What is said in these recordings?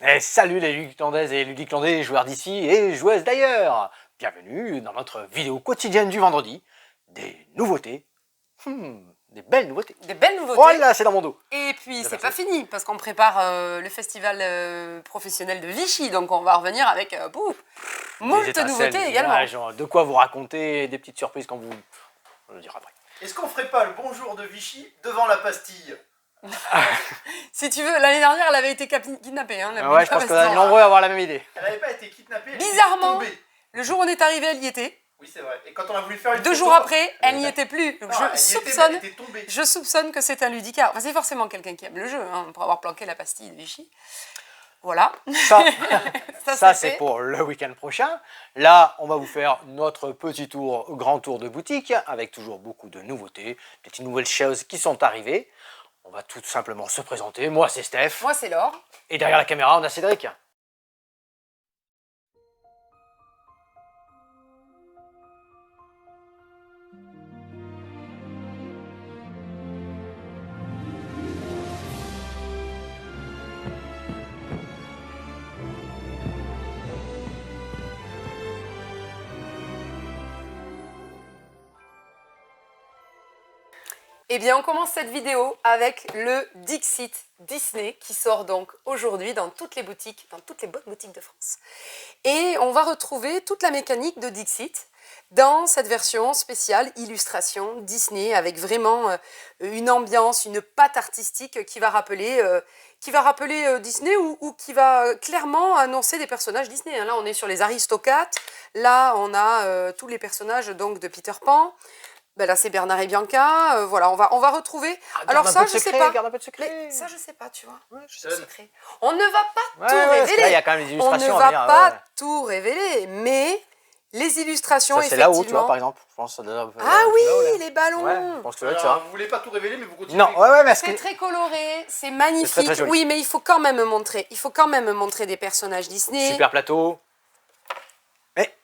Et salut les ludiclandaises et ludiclandais, joueurs d'ici et joueuses d'ailleurs. Bienvenue dans notre vidéo quotidienne du vendredi. Des nouveautés. Des belles nouveautés. Des belles nouveautés. Voilà, c'est dans mon dos. Et puis c'est pas fini parce qu'on prépare le festival professionnel de Vichy, donc on va revenir avec moult nouveautés également. Genre, de quoi vous raconter, des petites surprises quand vous... On le dira après. Est-ce qu'on ferait pas le bonjour de Vichy devant la pastille? Si tu veux, l'année dernière elle avait été kidnappée. Hein, Ouais, je pense qu'on est nombreux à avoir la même idée. Elle n'avait pas été kidnappée, elle Bizarrement, était tombée. le jour où on est arrivé, elle y était. Oui, c'est vrai. Et quand on a voulu faire une 2 photo, jours après, elle n'y était plus. Donc non, elle y était, mais elle était tombée. je soupçonne que c'est un ludicard. Enfin, c'est forcément quelqu'un qui aime le jeu, hein, pour avoir planqué la pastille de Vichy. Voilà. Ça c'est pour le week-end prochain. Là, on va vous faire notre petit tour, grand tour de boutique, avec toujours beaucoup de nouveautés, des petites nouvelles choses qui sont arrivées. On va tout simplement se présenter. Moi, c'est Steph. Moi, c'est Laure. Et derrière la caméra, on a Cédric. Eh bien, on commence cette vidéo avec le Dixit Disney qui sort donc aujourd'hui dans toutes les boutiques, dans toutes les bonnes boutiques de France. Et on va retrouver toute la mécanique de Dixit dans cette version spéciale illustration Disney avec vraiment une ambiance, une patte artistique qui va rappeler Disney ou qui va clairement annoncer des personnages Disney. Là, on est sur les Aristocates, là, on a tous les personnages donc de Peter Pan. Ben là, c'est Bernard et Bianca. Voilà, on va retrouver. Alors ça, je sais pas. Garde un peu de secret. Mais ça, je sais pas, tu vois. Ouais, je sais. Secret. On ne va pas tout Parce que révéler. là, il y a quand même des On ne illustrations. va à venir, pas tout révéler, mais les illustrations, ça, c'est effectivement. là-haut, tu vois, par exemple. Je pense que ça doit... Ah oui, là, les ballons. Ouais, je pense que ça doit être Alors, ça. vous voulez pas tout révéler, mais vous continuez. Non, ouais, mais est-ce C'est que... très coloré, c'est magnifique. C'est très joli. Oui, mais il faut quand même montrer. Il faut quand même montrer des personnages Disney. Super plateau. Mais,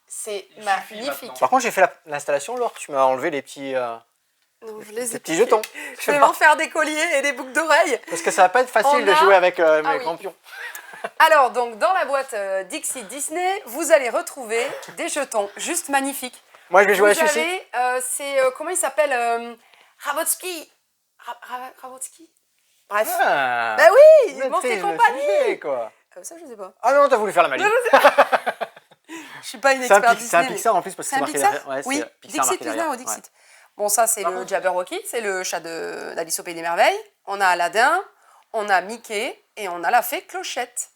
C'est Il suffit magnifique. maintenant. par contre, j'ai fait l'installation, Laure. Tu m'as enlevé les petits... Non, je les ai Des petits piqués. jetons. Je vais m'en faire des colliers et des boucles d'oreilles. Parce que ça va pas être facile On de a- jouer avec mes oui. grands pions. Alors, donc, dans la boîte Dixit Disney, vous allez retrouver des jetons juste magnifiques. Moi, je vais jouer à Vous celui-ci. avez, comment il s'appelle Rabotsky. Rabotsky. Bref. Ah, Bah oui, maîtrise Monté le compagnie. sujet, quoi. Ça, je sais pas. Ah non, t'as voulu faire la maline. Je suis pas une C'est un, experte c'est un Disney. Pixar en plus parce que C'est un marqué Pixar derrière. Ouais, oui, c'est Pixar Dixit marqué Pixar derrière. ou Dixit. Bon, ça, c'est le Jabberwocky, c'est le chat d'Alice au Pays des Merveilles. On a Aladdin, on a Mickey et on a la fée Clochette.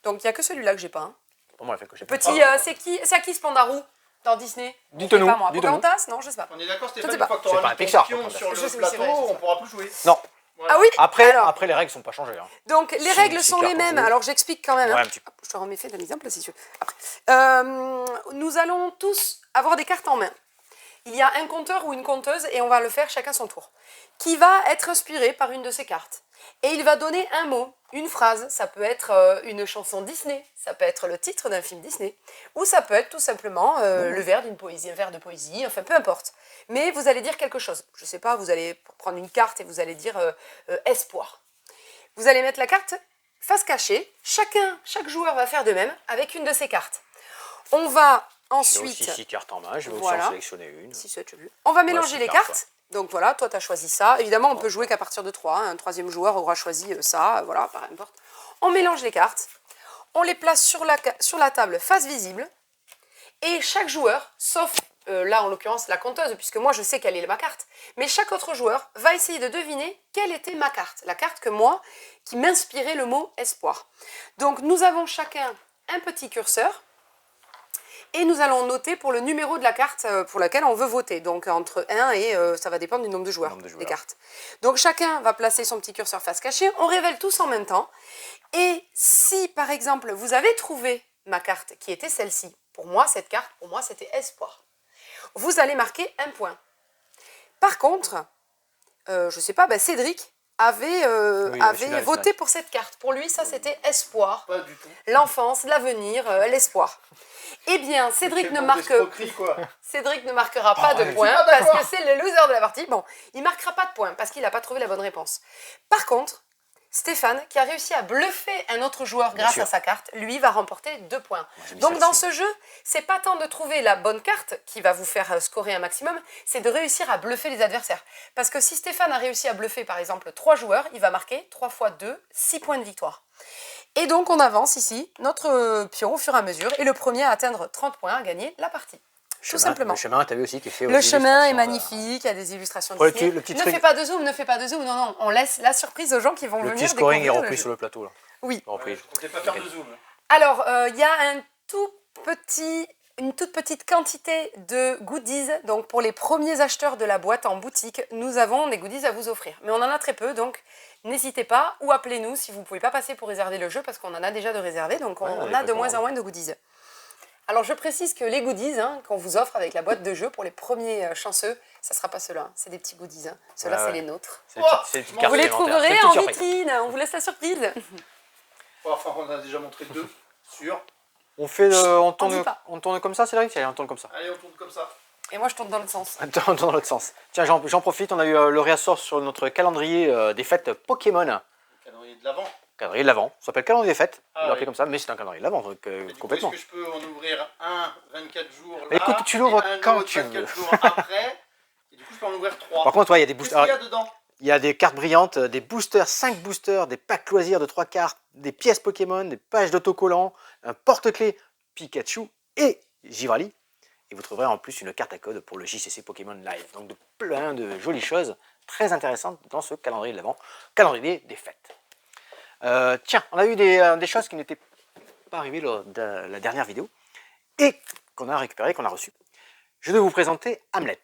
Donc, il n'y a que celui-là que j'ai pas. Hein. Pour moi, elle fait que je sais Petit, pas. c'est à qui ce Pandarou dans Disney? Dites-nous, C'est pas moi. dites-nous. Pocahontas? Non, je sais pas. On est d'accord, Je Stéphane, sais une pas. fois que C'est tu pas un auras Pixar, pion par contre. sur Je le sais, plateau, c'est vrai, on pourra plus jouer. Non. Voilà. Ah oui. Après, Alors, après, les règles sont pas changées. Hein. donc, les Si, règles si, sont les carte mêmes. en jeu. Alors, j'explique quand même. Ouais, hein. un petit peu. Je te remets fait de la mise en place si tu veux. Après. Nous allons tous avoir des cartes en main. Il y a un compteur ou une compteuse, et on va le faire chacun son tour, qui va être inspiré par une de ces cartes. Et il va donner un mot, une phrase. Ça peut être une chanson Disney, ça peut être le titre d'un film Disney, ou ça peut être tout simplement le vers d'une poésie, un vers de poésie, enfin peu importe. Mais vous allez dire quelque chose. Je sais pas, vous allez prendre une carte et vous allez dire espoir. Vous allez mettre la carte face cachée. Chaque joueur va faire de même avec une de ces cartes. On va J'ai ensuite... aussi 6 cartes en main. Je vais aussi Voilà. en sélectionner une. On va mélanger les super, cartes. Donc voilà, toi tu as choisi ça. Évidemment, on peut jouer qu'à partir de 3. Un troisième joueur aura choisi ça. Voilà, peu importe. On mélange les cartes. On les place sur la table face visible. Et chaque joueur, sauf là en l'occurrence la compteuse, puisque moi je sais quelle est ma carte, mais chaque autre joueur va essayer de deviner quelle était ma carte. La carte que moi, qui m'inspirait le mot espoir. Donc nous avons chacun un petit curseur. Et nous allons noter pour le numéro de la carte pour laquelle on veut voter. Donc entre 1 et ça va dépendre du nombre de joueurs, des cartes. Donc chacun va placer son petit curseur face cachée. On révèle tous en même temps. Et si par exemple vous avez trouvé ma carte qui était celle-ci, pour moi cette carte, pour moi c'était espoir. Vous allez marquer un point. Par contre, je sais pas, Cédric avait voté pour cette carte. Pour lui, ça c'était espoir. Pas du tout. L'enfance, l'avenir, l'espoir. Eh bien, Cédric ne marquera pas de points parce que c'est le loser de la partie. Bon, il ne marquera pas de points parce qu'il n'a pas trouvé la bonne réponse. Par contre, Stéphane, qui a réussi à bluffer un autre joueur Bien grâce sûr. à sa carte, lui va remporter 2 points. j'ai mis Donc ça dans aussi. ce jeu, c'est pas tant de trouver la bonne carte qui va vous faire scorer un maximum, c'est de réussir à bluffer les adversaires. Parce que si Stéphane a réussi à bluffer par exemple 3 joueurs, il va marquer 3 fois 2, 6 points de victoire. Et donc on avance ici, notre pion au fur et à mesure, et le premier à atteindre 30 points a gagné la partie. Tout simplement. Le chemin, tu as vu aussi, qui est fait aux Le chemin est illustrations, magnifique, il y a des illustrations Pour le Disney. petit- le petit Ne truc- fais pas de zoom, ne fais pas de zoom, non, non, on laisse la surprise aux gens qui vont Le venir petit scoring est découvrir le repris jeu. sur le plateau. Là. Oui. Repris. Je comptais pas faire de zoom. Alors, il y a une toute petite quantité de goodies. Donc, pour les premiers acheteurs de la boîte en boutique, nous avons des goodies à vous offrir. Mais on en a très peu, donc n'hésitez pas ou appelez-nous si vous ne pouvez pas passer pour réserver le jeu parce qu'on en a déjà de réservés. Donc, Ouais, on les a de précommandés. moins en moins de goodies. Alors, je précise que les goodies qu'on vous offre avec la boîte de jeu pour les premiers chanceux, ça ne sera pas ceux-là. C'est des petits goodies. Ceux-là, Ouais, c'est ouais. les nôtres. C'est des petites cartes Vous les supplémentaires. C'est trouverez une petite en surprise. vitrine. On vous laisse la surprise. Enfin, on a déjà montré 2 sur. On on dit pas. tourne comme ça, Cédric? Allez, on tourne comme ça. Allez, on tourne comme ça. Et moi, je tourne dans le sens. On tourne dans l'autre sens. Tiens, j'en profite, on a eu le réassort sur notre calendrier des fêtes Pokémon. Le calendrier de l'avant. Calendrier de l'avant. Ça s'appelle calendrier des fêtes. Ah On l'a appelé oui. comme ça, mais c'est un calendrier de l'avant, donc Et du coup, complètement. est-ce que je peux en ouvrir un 24 jours là, Écoute, tu l'ouvres et un quand autre tu 24 veux. jours après. Et du coup, je peux en ouvrir 3. Par contre, ouais, il y a des Qu'est-ce boosters. qu'il y a dedans? Il y a des cartes brillantes, des boosters, 5 boosters, des packs loisirs de 3 cartes, des pièces Pokémon, des pages d'autocollants, un porte-clés Pikachu et Givrali. Et vous trouverez en plus une carte à code pour le JCC Pokémon Live. Donc de plein de jolies choses très intéressantes dans ce calendrier de l'avant, calendrier des fêtes. Tiens, on a eu des choses qui n'étaient pas arrivées lors de la dernière vidéo et qu'on a récupéré, qu'on a reçu. Je vais vous présenter Hamlet.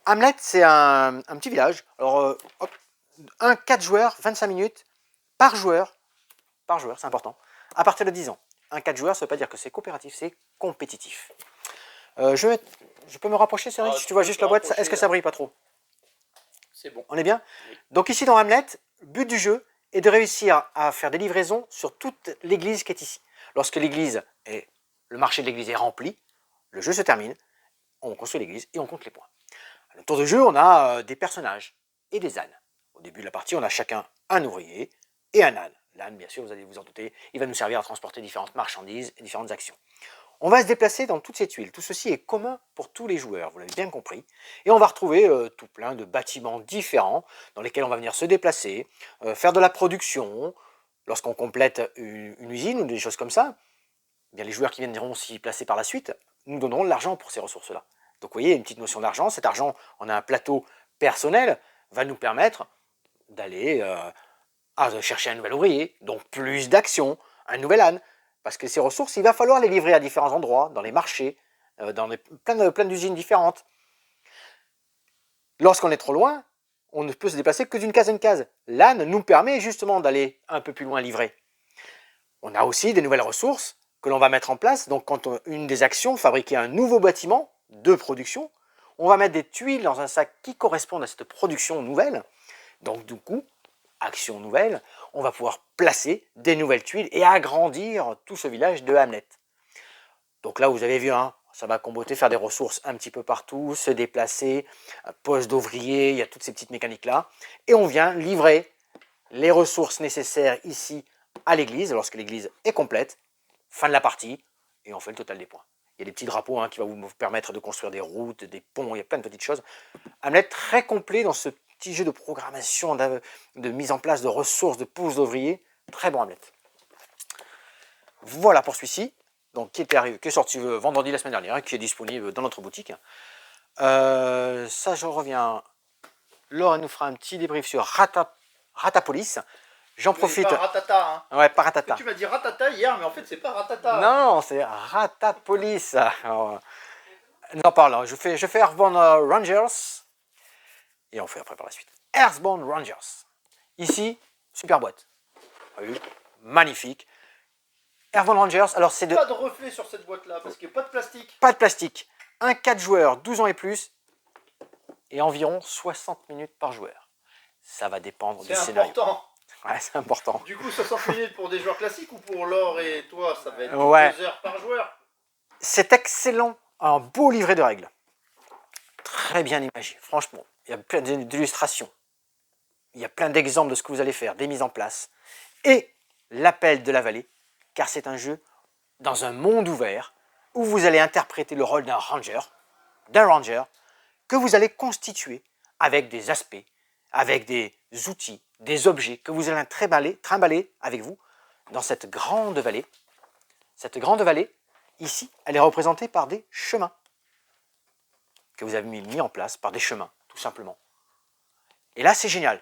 Hamlet, c'est un petit village. Alors, hop, 4 joueurs, 25 minutes par joueur, c'est important, à partir de 10 ans. Un 4 joueurs, ça ne veut pas dire que c'est coopératif, c'est compétitif. Je peux me rapprocher, Cédric, Ah, si tu vois tu juste peux la boîte, te rapprocher, est-ce que ça brille pas trop? C'est bon. On est bien? Donc ici dans Hamlet, le but du jeu est de réussir à faire des livraisons sur toute l'église qui est ici. Lorsque le marché de l'église est rempli, le jeu se termine, on construit l'église et on compte les points. À le tour de jeu, on a des personnages et des ânes. Au début de la partie, on a chacun un ouvrier et un âne. L'âne, bien sûr, vous allez vous en douter, il va nous servir à transporter différentes marchandises et différentes actions. On va se déplacer dans toutes ces tuiles. Tout ceci est commun pour tous les joueurs, vous l'avez bien compris. Et on va retrouver tout plein de bâtiments différents dans lesquels on va venir se déplacer, faire de la production. Lorsqu'on complète une usine ou des choses comme ça, eh bien les joueurs qui viendront s'y placer par la suite nous donneront de l'argent pour ces ressources-là. Donc vous voyez, il y a une petite notion d'argent. Cet argent, on a un plateau personnel, va nous permettre d'aller chercher un nouvel ouvrier, donc plus d'actions, un nouvel âne. Parce que ces ressources, il va falloir les livrer à différents endroits, dans les marchés, dans plein d'usines différentes. Lorsqu'on est trop loin, on ne peut se déplacer que d'une case à une case. L'âne nous permet justement d'aller un peu plus loin livrer. On a aussi des nouvelles ressources que l'on va mettre en place. Donc quand une des actions, fabriquer un nouveau bâtiment de production, on va mettre des tuiles dans un sac qui correspondent à cette production nouvelle. Donc du coup, action nouvelle, on va pouvoir placer des nouvelles tuiles et agrandir tout ce village de Hamlet. Donc là, vous avez vu, hein, ça va comboter, faire des ressources un petit peu partout, se déplacer, poste d'ouvrier, il y a toutes ces petites mécaniques-là. Et on vient livrer les ressources nécessaires ici à l'église, lorsque l'église est complète, fin de la partie, et on fait le total des points. Il y a des petits drapeaux qui vont vous permettre de construire des routes, des ponts, il y a plein de petites choses. Hamlet très complet dans ce petit jeu de programmation, de mise en place de ressources, de pose d'ouvriers. Très bon Hamlet. Voilà pour celui-ci, donc qui est sorti vendredi la semaine dernière, qui est disponible dans notre boutique. Ça, je reviens. Laure nous fera un petit débrief sur Ratapolis. J'en profite. Pas Ratata, hein. Ouais, pas Ratata. Tu m'as dit Ratata hier, mais en fait, c'est pas Ratata. Non, c'est Ratapolis. Alors, non, parle. Je fais Earthbound Rangers. Et on fait après par la suite. Earthbound Rangers. Ici, super boîte. Oui, magnifique. Earthbound Rangers, alors c'est de... Pas de reflet sur cette boîte-là, parce qu'il n'y a pas de plastique. Pas de plastique. Un 4 joueurs, 12 ans et plus. Et environ 60 minutes par joueur. Ça va dépendre du C'est scénario. important. Ouais, c'est important. Du coup, 60 minutes pour des joueurs classiques ou pour Laure et toi, ça va être Ouais. 2 heures par joueur. C'est excellent. Un beau livret de règles. Très bien imagé. Franchement, il y a plein d'illustrations. il y a plein d'exemples de ce que vous allez faire, des mises en place. Et l'appel de la vallée, car c'est un jeu dans un monde ouvert où vous allez interpréter le rôle d'un ranger, que vous allez constituer avec des aspects, avec des outils, des objets que vous allez trimballer avec vous dans cette grande vallée. Cette grande vallée, ici, elle est représentée par des chemins que vous avez mis en place, par des chemins, tout simplement. Et là, c'est génial.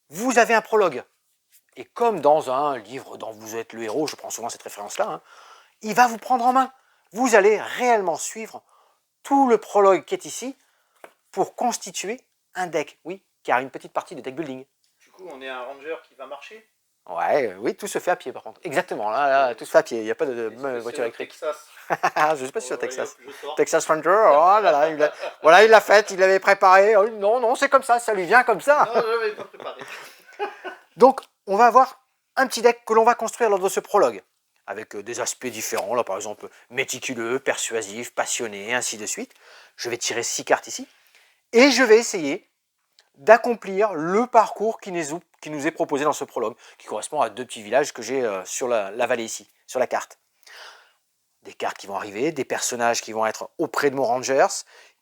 Vous avez un prologue. Et comme dans un livre dont vous êtes le héros, je prends souvent cette référence-là, hein, il va vous prendre en main. Vous allez réellement suivre tout le prologue qui est ici pour constituer un deck. Oui, car une petite partie de deck building. Du coup, on est un ranger qui va marcher. Ouais, oui, tout se fait à pied par contre. Exactement, là tout se fait à pied. Il n'y a pas de voiture électrique. Texas. Je ne sais pas si c'est au Texas. Je sors. Texas Ranger, oh là là, voilà, il l'a fait, il l'avait préparé. Oh, non, c'est comme ça lui vient comme ça. Non, je l'avais pas préparé. Donc, on va avoir un petit deck que l'on va construire lors de ce prologue, avec des aspects différents, là par exemple méticuleux, persuasif, passionné, et ainsi de suite. Je vais tirer 6 cartes ici, et je vais essayer d'accomplir le parcours qui nous est proposé dans ce prologue, qui correspond à 2 petits villages que j'ai sur la vallée ici, sur la carte. Des cartes qui vont arriver, des personnages qui vont être auprès de mon rangers,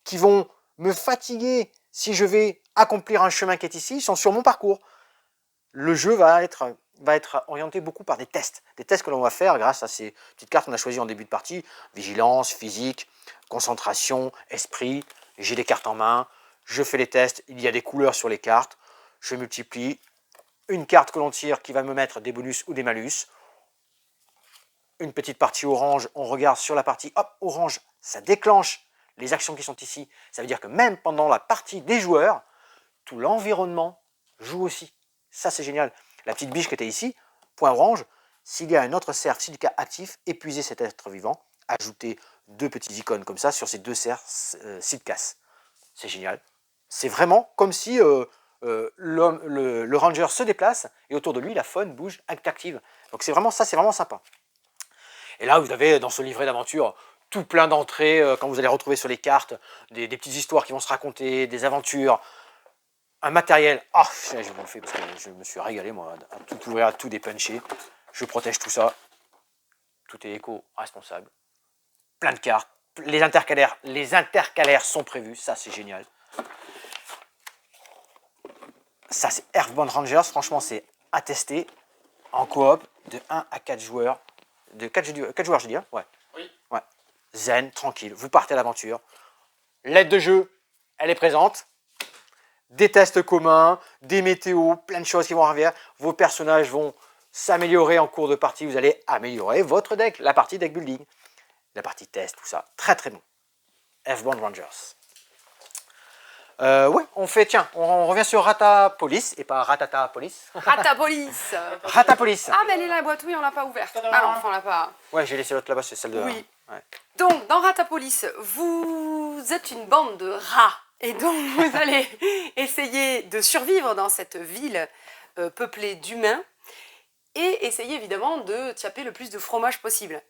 qui vont me fatiguer si je vais accomplir un chemin qui est ici, ils sont sur mon parcours. Le jeu va être orienté beaucoup par des tests que l'on va faire grâce à ces petites cartes qu'on a choisies en début de partie, vigilance, physique, concentration, esprit, j'ai des cartes en main, je fais les tests, il y a des couleurs sur les cartes, je multiplie, une carte que l'on tire qui va me mettre des bonus ou des malus, une petite partie orange, on regarde sur la partie, hop, orange, ça déclenche les actions qui sont ici, ça veut dire que même pendant la partie des joueurs, tout l'environnement joue aussi. Ça, c'est génial. La petite biche qui était ici, point orange, s'il y a un autre cerf silica actif, épuisez cet être vivant, ajoutez 2 petites icônes comme ça sur ces 2 cerfs silcas. C'est génial. C'est vraiment comme si le ranger se déplace et autour de lui, la faune bouge, active. Donc c'est vraiment ça, c'est vraiment sympa. Et là, vous avez dans ce livret d'aventure tout plein d'entrées, quand vous allez retrouver sur les cartes, des petites histoires qui vont se raconter, des aventures, un matériel. Ah, je vous le fais parce que je me suis régalé, moi, à tout ouvrir, à tout dépuncher. Je protège tout ça. Tout est éco-responsable. Plein de cartes. Les intercalaires sont prévus. Ça, c'est génial. Ça, c'est Earthbound Rangers. Franchement, c'est à tester en coop de 1 à 4 joueurs. De 4 joueurs, je dis, hein. Ouais. Oui. Ouais. Zen, tranquille. Vous partez à l'aventure. L'aide de jeu, elle est présente. Des tests communs, des météos, plein de choses qui vont arriver. Vos personnages vont s'améliorer en cours de partie. Vous allez améliorer votre deck, la partie deck building, la partie test, tout ça. Très très bon. Earthbound Rangers. Ouais, on revient sur Ratapolis et pas Ratatapolis. Ratapolis. Ratapolis. Ah, mais elle est là, la boîte, oui, on l'a pas ouverte. Ah non, enfin, on l'a pas... Ouais, j'ai laissé l'autre là-bas, c'est celle de... Oui. Ouais. Donc, dans Ratapolis, vous êtes une bande de rats. Et donc, vous allez essayer de survivre dans cette ville peuplée d'humains et essayer évidemment de taper le plus de fromage possible.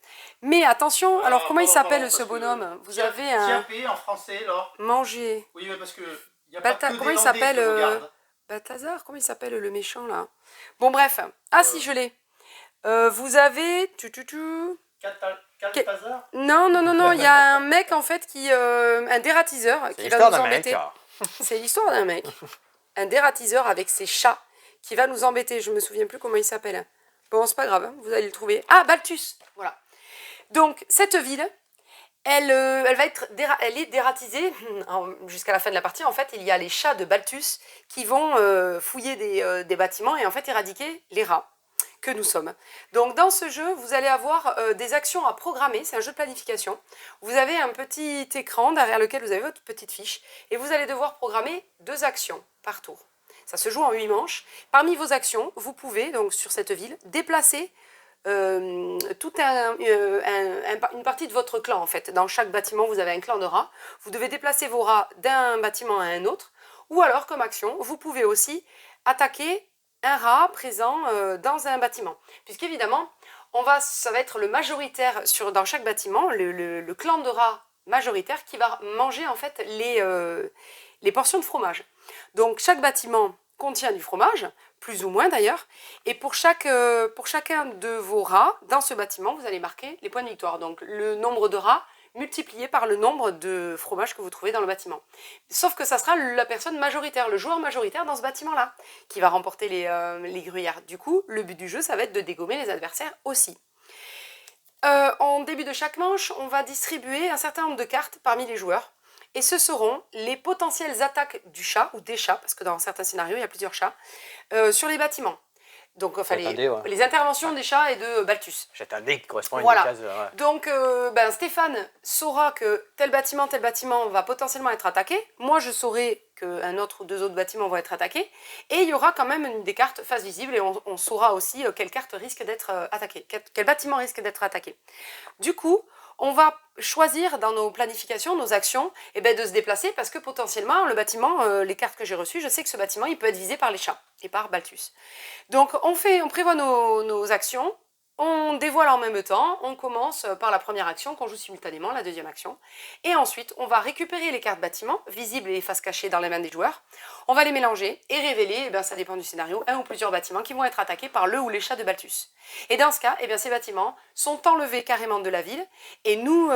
Mais attention, alors comment il s'appelle ce bonhomme? Vous avez un... Tiapé en français, là. Manger. Oui, mais parce que il y a pas que des Comment il Landais s'appelle qui regardent. Balthazar? Comment il s'appelle le méchant là? Bon, bref. Ah, si, je l'ai. Vous avez... Calpazar. Non, il y a un mec en fait qui... un dératiseur qui va nous embêter. C'est l'histoire d'un mec. Un dératiseur avec ses chats qui va nous embêter. Je me souviens plus comment il s'appelle. Bon, c'est pas grave, hein, vous allez le trouver. Ah, Balthus, voilà. Donc, cette ville, elle est dératisée jusqu'à la fin de la partie. En fait, il y a les chats de Balthus qui vont fouiller des bâtiments et en fait éradiquer les rats que nous sommes. Donc, dans ce jeu, vous allez avoir des actions à programmer. C'est un jeu de planification. Vous avez un petit écran derrière lequel vous avez votre petite fiche et vous allez devoir programmer 2 actions par tour. Ça se joue en 8 manches. Parmi vos actions, vous pouvez, donc sur cette ville, déplacer toute une partie de votre clan en fait. Dans chaque bâtiment, vous avez un clan de rats. Vous devez déplacer vos rats d'un bâtiment à un autre. Ou alors, comme action, vous pouvez aussi attaquer un rat présent dans un bâtiment. Puisqu'évidemment, ça va être le majoritaire dans chaque bâtiment, le clan de rats majoritaire qui va manger en fait les portions de fromage. Donc chaque bâtiment contient du fromage, plus ou moins d'ailleurs. Et pour chacun de vos rats, dans ce bâtiment, vous allez marquer les points de victoire. Donc le nombre de rats multiplié par le nombre de fromages que vous trouvez dans le bâtiment. Sauf que ça sera la personne majoritaire, le joueur majoritaire dans ce bâtiment-là, qui va remporter les gruyères. Du coup, le but du jeu, ça va être de dégommer les adversaires aussi. En début de chaque manche, on va distribuer un certain nombre de cartes parmi les joueurs. Et ce seront les potentielles attaques du chat, ou des chats, parce que dans certains scénarios, il y a plusieurs chats, sur les bâtiments. Donc, enfin, les interventions des chats et de Balthus. Jette un dé qui correspond à une Voilà. case. Ouais. Donc, Stéphane saura que tel bâtiment va potentiellement être attaqué. Moi, je saurai qu'un autre ou deux autres bâtiments vont être attaqués. Et il y aura quand même des cartes face visible et on saura aussi quelle carte risque d'être attaquée, quel bâtiment risque d'être attaqué. Du coup, on va choisir dans nos planifications, nos actions, de se déplacer parce que potentiellement, le bâtiment, les cartes que j'ai reçues, je sais que ce bâtiment, il peut être visé par les chats et par Balthus. Donc, on prévoit nos actions, on dévoile en même temps, on commence par la première action qu'on joue simultanément, la deuxième action. Et ensuite, on va récupérer les cartes bâtiments, visibles et face cachée dans les mains des joueurs. On va les mélanger et révéler, ça dépend du scénario, un ou plusieurs bâtiments qui vont être attaqués par le ou les chats de Balthus. Et dans ce cas, ces bâtiments sont enlevés carrément de la ville. Et nous,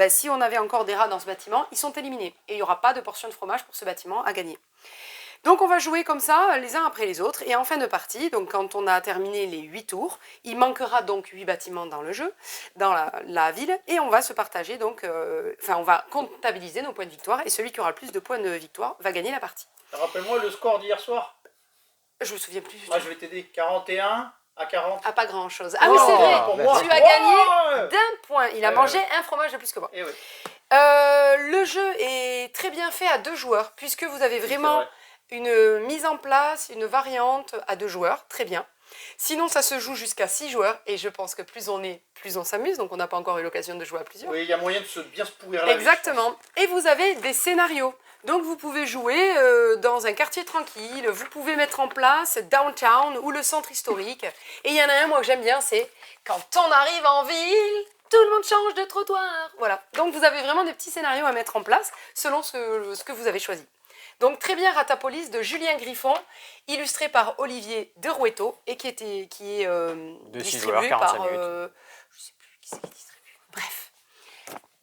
si on avait encore des rats dans ce bâtiment, ils sont éliminés. Et il n'y aura pas de portion de fromage pour ce bâtiment à gagner. Donc on va jouer comme ça, les uns après les autres, et en fin de partie, donc quand on a terminé les 8 tours, il manquera donc 8 bâtiments dans le jeu, dans la ville, et on va se partager, donc, on va comptabiliser nos points de victoire, et celui qui aura le plus de points de victoire va gagner la partie. Rappelle-moi le score d'hier soir. Je me souviens plus du tout. Moi, je vais t'aider. 41 à 40. Ah, pas grand-chose. Ah oui, c'est vrai, tu as gagné d'un point. Il a mangé un fromage de plus que moi. Et oui. Le jeu est très bien fait à 2 joueurs, puisque vous avez vraiment une mise en place, une variante à 2 joueurs, très bien. Sinon, ça se joue jusqu'à 6 joueurs, et je pense que plus on est, plus on s'amuse, donc on n'a pas encore eu l'occasion de jouer à plusieurs. Oui, il y a moyen de bien se pourrir la vie. Exactement. Et vous avez des scénarios. Donc vous pouvez jouer dans un quartier tranquille, vous pouvez mettre en place downtown ou le centre historique. Et il y en a un, moi, que j'aime bien, c'est quand on arrive en ville, tout le monde change de trottoir. Voilà. Donc vous avez vraiment des petits scénarios à mettre en place selon ce que vous avez choisi. Donc très bien Ratapolis de Julien Griffon, illustré par Olivier De Rueto et qui est distribué par... je ne sais plus qui c'est qui distribue. Bref.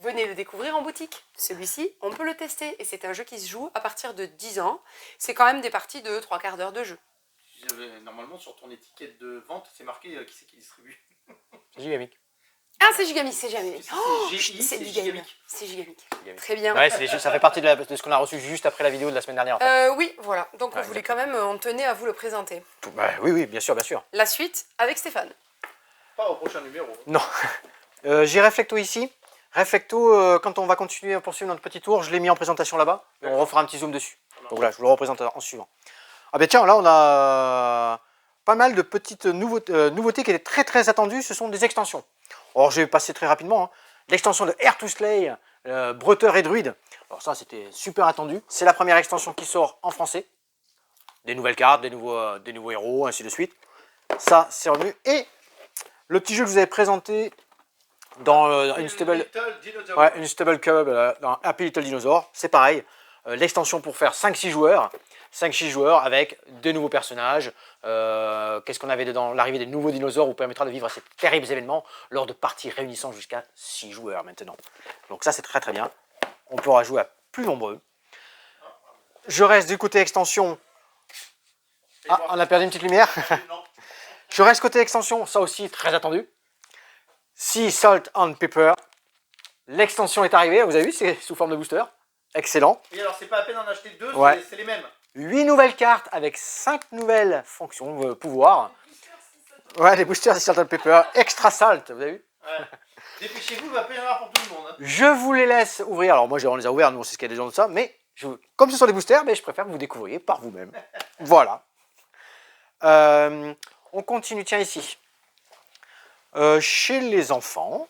Venez le découvrir en boutique. Celui-ci, on peut le tester. Et c'est un jeu qui se joue à partir de 10 ans. C'est quand même des parties de 3/4 d'heure de jeu. Normalement, sur ton étiquette de vente, c'est marqué qui c'est qui distribue. C'est Gigamic. Ah, c'est Gigamic, c'est Gigamic. Oh, c'est Gigamic. C'est Gigamic. Très bien. Ouais, ça fait partie de ce qu'on a reçu juste après la vidéo de la semaine dernière. En fait. Oui, voilà. Donc on voulait quand même, on tenait à vous le présenter. Oui, bien sûr, bien sûr. La suite avec Stéphane. Pas au prochain numéro. Non. J'ai Reflecto ici. Reflecto, quand on va continuer à poursuivre notre petit tour, je l'ai mis en présentation là-bas. On refera un petit zoom dessus. Donc là, je vous le représente en suivant. Ah ben tiens, là on a pas mal de petites nouveautés qui étaient très très attendues. Ce sont des extensions. Alors je vais passer très rapidement. Hein. L'extension de Air to Slay, Breuteur et Druide. Alors ça c'était super attendu. C'est la première extension qui sort en français. Des nouvelles cartes, des nouveaux héros, ainsi de suite. Ça c'est revenu. Et le petit jeu que je vous avais présenté dans Unstable Cub, dans Happy Little Dinosaur, c'est pareil. L'extension pour faire 5-6 joueurs. 5-6 joueurs avec de nouveaux personnages. Qu'est-ce qu'on avait dedans? L'arrivée des nouveaux dinosaures vous permettra de vivre ces terribles événements lors de parties réunissant jusqu'à 6 joueurs maintenant. Donc ça c'est très très bien. On pourra jouer à plus nombreux. Je reste du côté extension. Ah, on a perdu une petite lumière. Je reste côté extension, ça aussi très attendu. Sea Salt and Pepper. L'extension est arrivée, vous avez vu, c'est sous forme de booster. Excellent. Et alors c'est pas à peine d'en acheter 2, c'est les mêmes. 8 nouvelles cartes avec 5 nouvelles fonctions, pouvoirs. Ouais, les boosters Sea Salt and Pepper. Extra salt, vous avez vu? Ouais. Dépêchez-vous, il va pas y en avoir pour tout le monde. Hein. Je vous les laisse ouvrir. Alors moi, on les a ouverts, nous on sait ce qu'il y a des gens de ça, mais comme ce sont des boosters, je préfère que vous découvriez par vous-même. Voilà. On continue, tiens ici. Chez les enfants,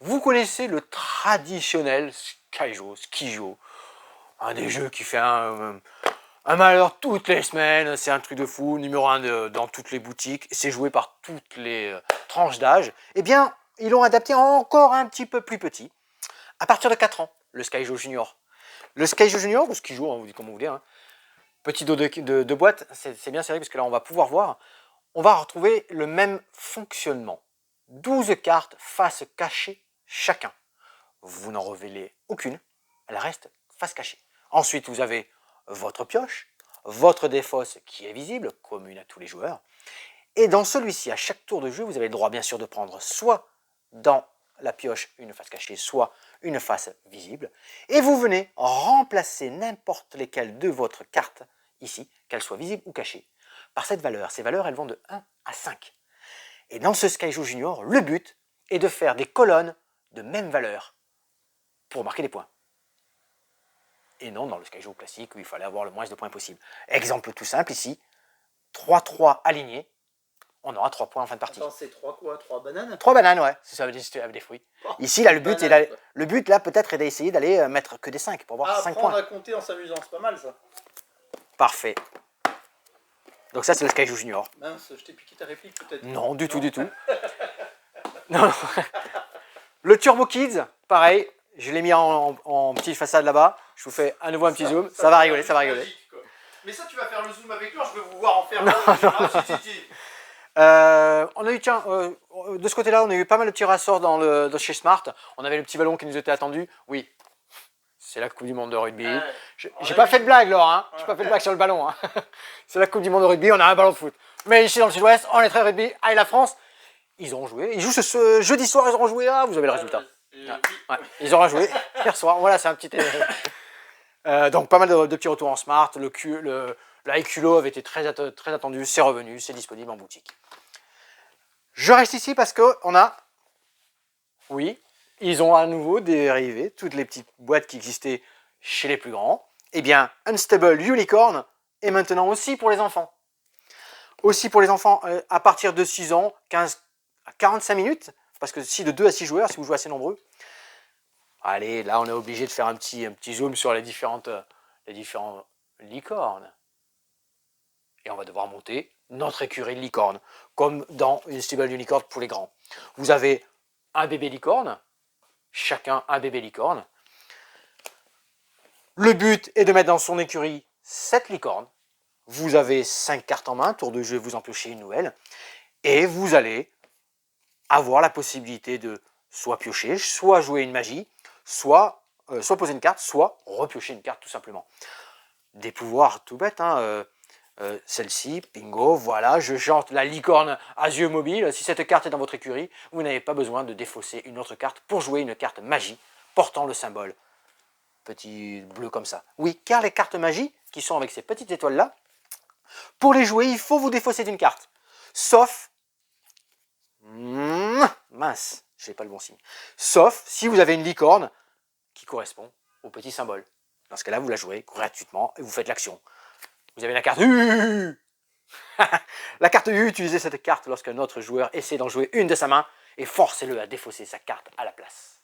vous connaissez le traditionnel Skijo, un des jeux qui fait un malheur toutes les semaines, c'est un truc de fou, numéro 1 dans toutes les boutiques, c'est joué par toutes les tranches d'âge. Eh bien, ils l'ont adapté encore un petit peu plus petit, à partir de 4 ans, le Skijo Junior. Le Skijo Junior, ou Skijo, on vous dit comme vous voulez, hein, Petit dos de boîte, c'est bien serré parce que là on va pouvoir voir. On va retrouver le même fonctionnement. 12 cartes face cachée chacun. Vous n'en révélez aucune, elle reste face cachée. Ensuite, vous avez votre pioche, votre défausse qui est visible, commune à tous les joueurs. Et dans celui-ci, à chaque tour de jeu, vous avez le droit bien sûr de prendre soit dans la pioche une face cachée, soit une face visible. Et vous venez remplacer n'importe lesquelles de votre carte, ici, qu'elles soient visibles ou cachées, par cette valeur. Ces valeurs, elles vont de 1 à 5. Et dans ce Skyjo Junior, le but est de faire des colonnes de même valeur pour marquer des points. Et non dans le Skyjo classique où il fallait avoir le moins de points possible. Exemple tout simple ici, 3-3 alignés, on aura 3 points en fin de partie. Attends, c'est 3 quoi? 3 bananes? 3 bananes, ouais, ça veut dire avec des fruits. Oh, Ici, là, le but, banane, là, peut-être, est d'essayer d'aller mettre que des 5 pour avoir 5 apprendre points. à compter en s'amusant, c'est pas mal ça. Parfait. Donc ça, c'est le Skyjo Junior. Mince, je t'ai piqué ta réplique peut-être. Non, du tout, du tout. Non. Le Turbo Kids, pareil, je l'ai mis en petite façade là-bas. Je vous fais à nouveau un petit zoom. Ça va rigoler, ça va rigoler. Magique, quoi. Mais ça, tu vas faire le zoom avec lui, je veux vous voir en faire. Si. On a eu, tiens, de ce côté-là, on a eu pas mal de petits rassorts dans chez Smart. On avait le petit ballon qui nous était attendu. Oui, c'est la Coupe du Monde de rugby. J'ai pas fait de blague, Laure. Hein. J'ai pas fait de blague sur le ballon. Hein. C'est la Coupe du Monde de rugby, on a un ballon de foot. Mais ici, dans le sud-ouest, on est très rugby. Ah, et la France, ils ont joué. Ils jouent ce jeudi soir, ils auront joué. Ah, vous avez le résultat. Ouais, ils auront joué hier soir. Voilà, c'est un petit... donc, pas mal de petits retours en Smart. La Eculo avait été très attendu. C'est revenu, c'est disponible en boutique. Je reste ici parce qu'on a, oui, ils ont à nouveau dérivé toutes les petites boîtes qui existaient chez les plus grands. Eh bien, Unstable Unicorn est maintenant aussi pour les enfants. Aussi pour les enfants à partir de 6 ans, 15 à 45 minutes, parce que si de 2 à 6 joueurs, si vous jouez assez nombreux. Allez, là on est obligé de faire un petit zoom sur les différents licornes. Et on va devoir monter notre écurie de licorne, comme dans une Unstable Unicorn pour les grands. Vous avez un bébé licorne, chacun un bébé licorne. Le but est de mettre dans son écurie 7 licornes. Vous avez 5 cartes en main, tour de jeu, vous en piochez une nouvelle. Et vous allez avoir la possibilité de soit piocher, soit jouer une magie, soit poser une carte, soit repiocher une carte tout simplement. Des pouvoirs tout bêtes, hein, celle-ci, bingo, voilà, je chante la licorne à yeux mobiles. Si cette carte est dans votre écurie, vous n'avez pas besoin de défausser une autre carte pour jouer une carte magie portant le symbole petit bleu comme ça. Oui, car les cartes magie, qui sont avec ces petites étoiles-là, pour les jouer, il faut vous défausser d'une carte. Sauf, mince, je n'ai pas le bon signe. Sauf si vous avez une licorne qui correspond au petit symbole. Dans ce cas-là, vous la jouez gratuitement et vous faites l'action. Vous avez la carte U. La carte U, utilisez cette carte lorsqu'un autre joueur essaie d'en jouer une de sa main et forcez-le à défausser sa carte à la place.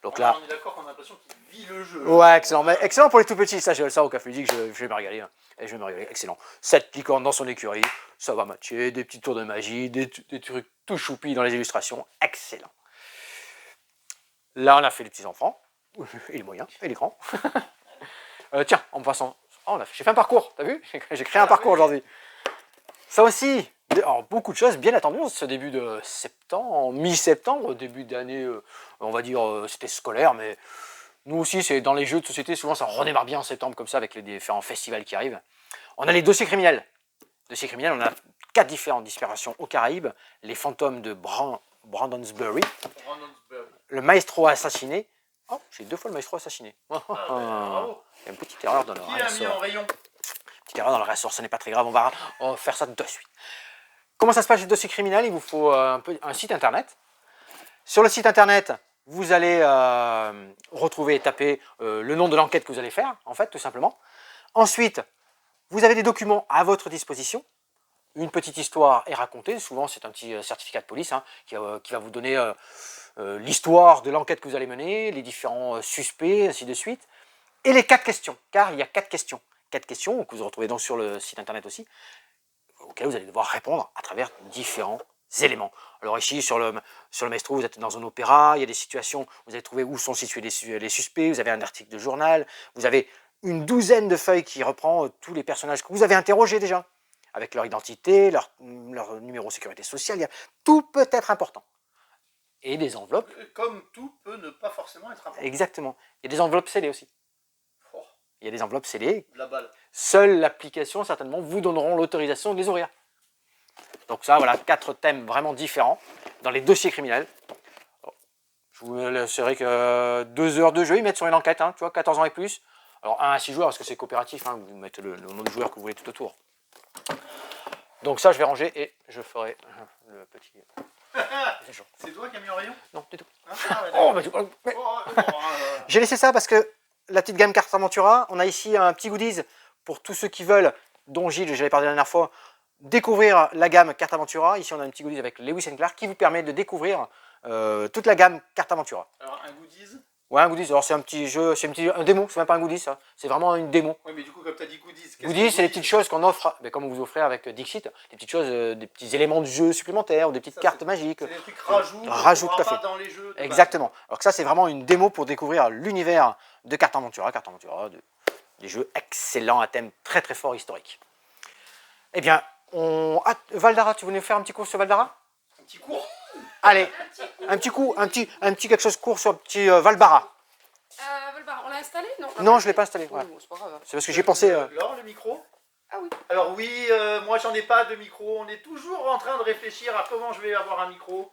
Donc là, on est d'accord qu'on a l'impression qu'il vit le jeu. Ouais, excellent. Mais excellent pour les tout petits. Ça, je ça au café ludique, je vais me régaler. Hein. Et je vais me régaler. Excellent. 7 licornes dans son écurie, ça va matcher. Des petits tours de magie, des trucs tout choupis dans les illustrations. Excellent. Là, on a fait les petits enfants, et les moyens, et les grands. Tiens, en passant, j'ai fait un parcours, t'as vu? J'ai créé un parcours aujourd'hui. Ça aussi, alors, beaucoup de choses bien attendues en ce début de septembre, mi-septembre, début d'année, on va dire, c'était scolaire, mais nous aussi, c'est dans les jeux de société, souvent ça redémarre bien en septembre comme ça avec les différents festivals qui arrivent. On a les dossiers criminels. Dossiers criminels, on a 4 différentes disparitions aux Caraïbes, les fantômes de Brandonsbury, le maestro assassiné. Oh, j'ai 2 fois le maestro assassiné. Il y a une petite erreur dans le Qui l'a mis en rayon? Petite erreur dans le ressort, ce n'est pas très grave, on va faire ça de suite. Comment ça se passe les dossiers criminels? Il vous faut un site internet. Sur le site internet, vous allez retrouver et taper le nom de l'enquête que vous allez faire, en fait, tout simplement. Ensuite, vous avez des documents à votre disposition. Une petite histoire est racontée. Souvent, c'est un petit certificat de police hein, qui va vous donner l'histoire de l'enquête que vous allez mener, les différents suspects, ainsi de suite. Et les 4 questions, car il y a 4 questions. 4 questions que vous retrouvez donc sur le site internet aussi, auxquelles vous allez devoir répondre à travers différents éléments. Alors ici, sur le maestro, vous êtes dans un opéra, il y a des situations, vous allez trouver où sont situés les suspects, vous avez un article de journal, vous avez une douzaine de feuilles qui reprend tous les personnages que vous avez interrogés déjà, avec leur identité, leur numéro de sécurité sociale, tout peut être important. Et des enveloppes. Comme tout peut ne pas forcément être important. Exactement. Il y a des enveloppes scellées aussi. Oh, Il y a des enveloppes scellées. la balle. Seule l'application, certainement, vous donneront l'autorisation de les ouvrir. Donc ça, voilà, 4 thèmes vraiment différents dans les dossiers criminels. Je vous laisserai que 2 heures de jeu, ils mettent sur une enquête, hein, tu vois, 14 ans et plus. Alors 1 à 6 joueurs, parce que c'est coopératif, hein, vous mettez le nombre de joueurs que vous voulez tout autour. Donc ça, je vais ranger et je ferai le petit... C'est toi qui as mis en rayon? Non, du tout. Ah, ouais, Oh, mais... oh, J'ai laissé ça parce que la petite gamme Carte Aventura, on a ici un petit goodies pour tous ceux qui veulent, dont Gilles, j'avais parlé la dernière fois, découvrir la gamme Carte Aventura. Ici, on a un petit goodies avec Lewis & Clark qui vous permet de découvrir toute la gamme Carte Aventura. Alors, un goodies? Ouais, un goodies. Alors, c'est un petit jeu, c'est un démo, c'est même pas un goodies, ça. C'est vraiment une démo. Oui, mais du coup, comme tu as dit goodies. Goodies, c'est les petites choses qu'on offre, mais comme vous offrez avec Dixit, des petites choses, des petits éléments du jeu supplémentaires, ou des petites cartes magiques. C'est des trucs rajouts. Rajoute tout à fait. Dans les jeux. Exactement. Alors que ça, c'est vraiment une démo pour découvrir l'univers de Carte Aventura. Carte Aventura, des jeux excellents à thème très très fort historique. Eh bien, Valdara, tu voulais nous faire un petit cours sur Valdara? Un petit cours. Allez, un petit quelque chose court sur le petit Valbara. Valbara, on l'a installé? Non, Non, je ne l'ai pas installé. Oh, Ouais. c'est pas grave. C'est parce que j'ai pensé... Laure, le micro? Ah oui. Alors oui, moi j'en ai pas de micro. On est toujours en train de réfléchir à comment je vais avoir un micro.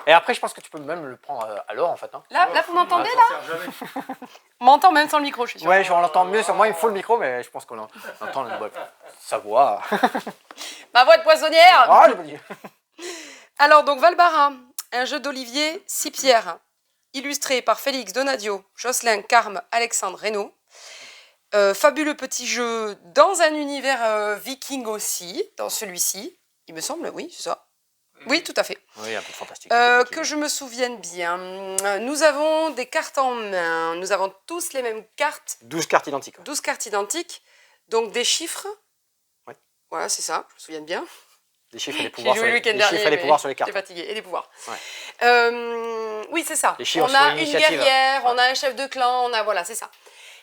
Et après, je pense que tu peux même le prendre à l'or, en fait. Hein. Là, vous m'entendez, ça là? sert jamais. On m'entend même sans le micro, je suis sûre. Ouais, on l'entend mieux. Moi, il me faut le micro, mais je pense qu'on entend sa voix. Ma voix de poissonnière. Ah, j'ai pas dit. Alors, donc, Valbara, un jeu d'Olivier Sipierre, illustré par Félix Donadio, Jocelyn Carme, Alexandre Reynaud. Fabuleux petit jeu dans un univers viking aussi, dans celui-ci, il me semble, oui, c'est ça. Oui, tout à fait. Oui, un peu fantastique. Que je me souvienne bien. Nous avons des cartes en main. Nous avons tous les mêmes cartes. 12 cartes identiques. 12 cartes identiques. Donc des chiffres. Oui. Voilà, c'est ça, je me souviens bien. Des chiffres et des J'ai pouvoirs, joué le week-end dernier. et les pouvoirs sur les cartes. J'étais fatiguée. Et les pouvoirs. Ouais. Oui, c'est ça. Les chiffres On sur a une l'initiative. guerrière, Ouais. on a un chef de clan, voilà, c'est ça.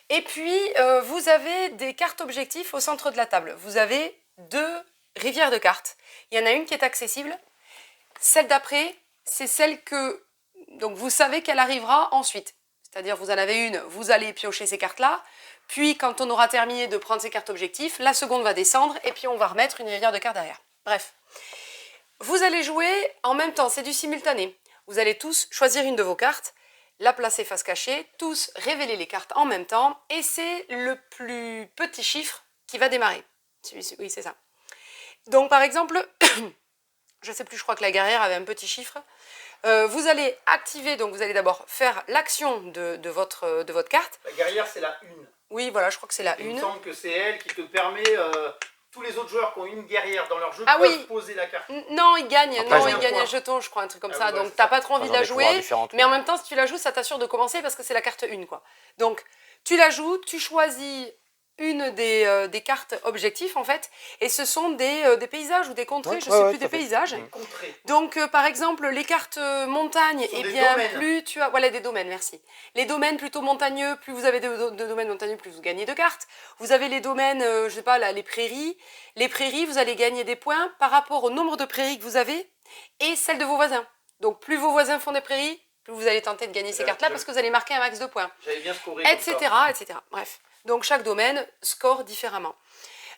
Et puis, vous avez des cartes objectifs au centre de la table. Vous avez 2 rivières de cartes. Il y en a une qui est accessible. Celle d'après, c'est celle que donc vous savez qu'elle arrivera ensuite. C'est-à-dire, vous en avez une, vous allez piocher ces cartes-là. Puis, quand on aura terminé de prendre ces cartes objectifs, la seconde va descendre et puis on va remettre une rivière de cartes derrière. Bref. Vous allez jouer en même temps, c'est du simultané. Vous allez tous choisir une de vos cartes, la placer face cachée, tous révéler les cartes en même temps, et c'est le plus petit chiffre qui va démarrer. Oui, c'est ça. Donc, par exemple, je ne sais plus, je crois que la guerrière avait un petit chiffre. Vous allez activer, donc vous allez d'abord faire l'action de votre carte. La guerrière, c'est la une. Oui, voilà, je crois que c'est la Il me une. semble que c'est elle qui te permet... tous les autres joueurs qui ont une guerrière dans leur jeu Ah peuvent oui. poser la carte. Non, il gagne, Après, non, j'ai il un gagne un point. jeton, je crois, un truc comme Ah ça. oui, Donc, ouais, t'as pas trop envie Elles de ont la des pouvoirs jouer, différents, mais en ouais. même temps, si tu la joues, ça t'assure de commencer parce que c'est la carte 1, quoi. Donc, tu la joues, tu choisis une des cartes objectifs, en fait, et ce sont des paysages ou des contrées, Ouais, je ouais, sais ouais, plus, tout à des fait. paysages. Contrée. Donc, par exemple, les cartes montagnes, sont eh des bien, domaines. plus tu as... Voilà, des domaines, merci. Les domaines plutôt montagneux, plus vous avez de domaines montagneux, plus vous gagnez de cartes. Vous avez les domaines, je sais pas, là, les prairies. Les prairies, vous allez gagner des points par rapport au nombre de prairies que vous avez et celles de vos voisins. Donc, plus vos voisins font des prairies, plus vous allez tenter de gagner ces cartes-là parce que vous allez marquer un max de points. J'avais bien scoré. Etc., etc. Bref. Donc, chaque domaine score différemment.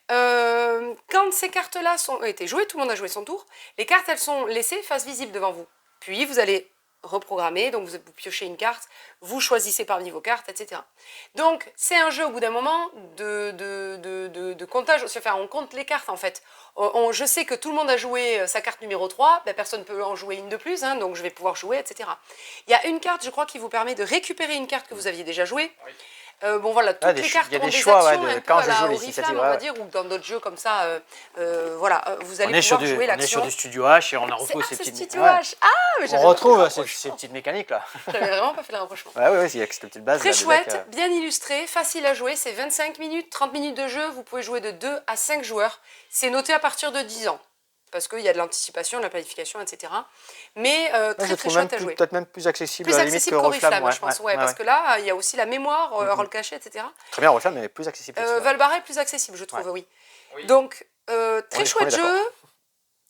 Quand ces cartes-là ont été jouées, tout le monde a joué son tour, les cartes, elles sont laissées face visible devant vous. Puis, vous allez reprogrammer, donc vous piochez une carte, vous choisissez parmi vos cartes, etc. Donc, c'est un jeu, au bout d'un moment, de comptage. Enfin, on compte les cartes, en fait. Je sais que tout le monde a joué sa carte numéro 3, ben, personne ne peut en jouer une de plus, hein, donc je vais pouvoir jouer, etc. Il y a une carte, je crois, qui vous permet de récréer une carte que vous aviez déjà jouée. Oui. Bon voilà, toutes des les choix- cartes il y a ont des des choix, ouais, actions de un peu quand à je la joue Oriflamme, l'initiative, on va ouais. dire, ou dans d'autres jeux comme ça, voilà, vous On allez est, sur pouvoir jouer on est l'action. sur du Studio H et on a retrouvé ces C'est petites... Studio ouais. H. Ah, mais On j'avais pas retrouve fait le ces rapprochement. petites mécaniques là. J'avais vraiment pas fait le rapprochement. Ouais, ouais, il y a cette petite base. Très là, de chouette, deck, bien illustré, facile à jouer, c'est 25 minutes, 30 minutes de jeu, vous pouvez jouer de 2 à 5 joueurs. C'est noté à partir de 10 ans. parce qu'il y a de l'anticipation, de la planification, etc. Mais très très chouette à jouer. Peut-être même plus accessible Plus à la limite accessible que qu'Oriflamme, Oriflamme. je pense. Parce que là, il y a aussi la mémoire, rôle caché, etc. Très bien, Oriflamme, mais plus accessible. aussi, ouais. Valbarret, plus accessible, je trouve, oui. Oui. Donc, On très est chouette d'accord. jeu,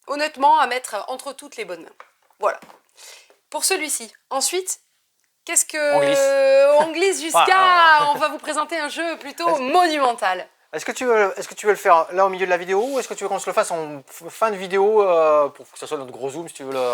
honnêtement, à mettre entre toutes les bonnes mains. Voilà. Pour celui-ci. Ensuite, qu'est-ce que... On glisse jusqu'à... On va vous présenter un jeu plutôt monumental. Est-ce que tu veux le faire là au milieu de la vidéo ou est-ce que tu veux qu'on se le fasse en fin de vidéo pour que ce soit notre gros zoom si tu veux le...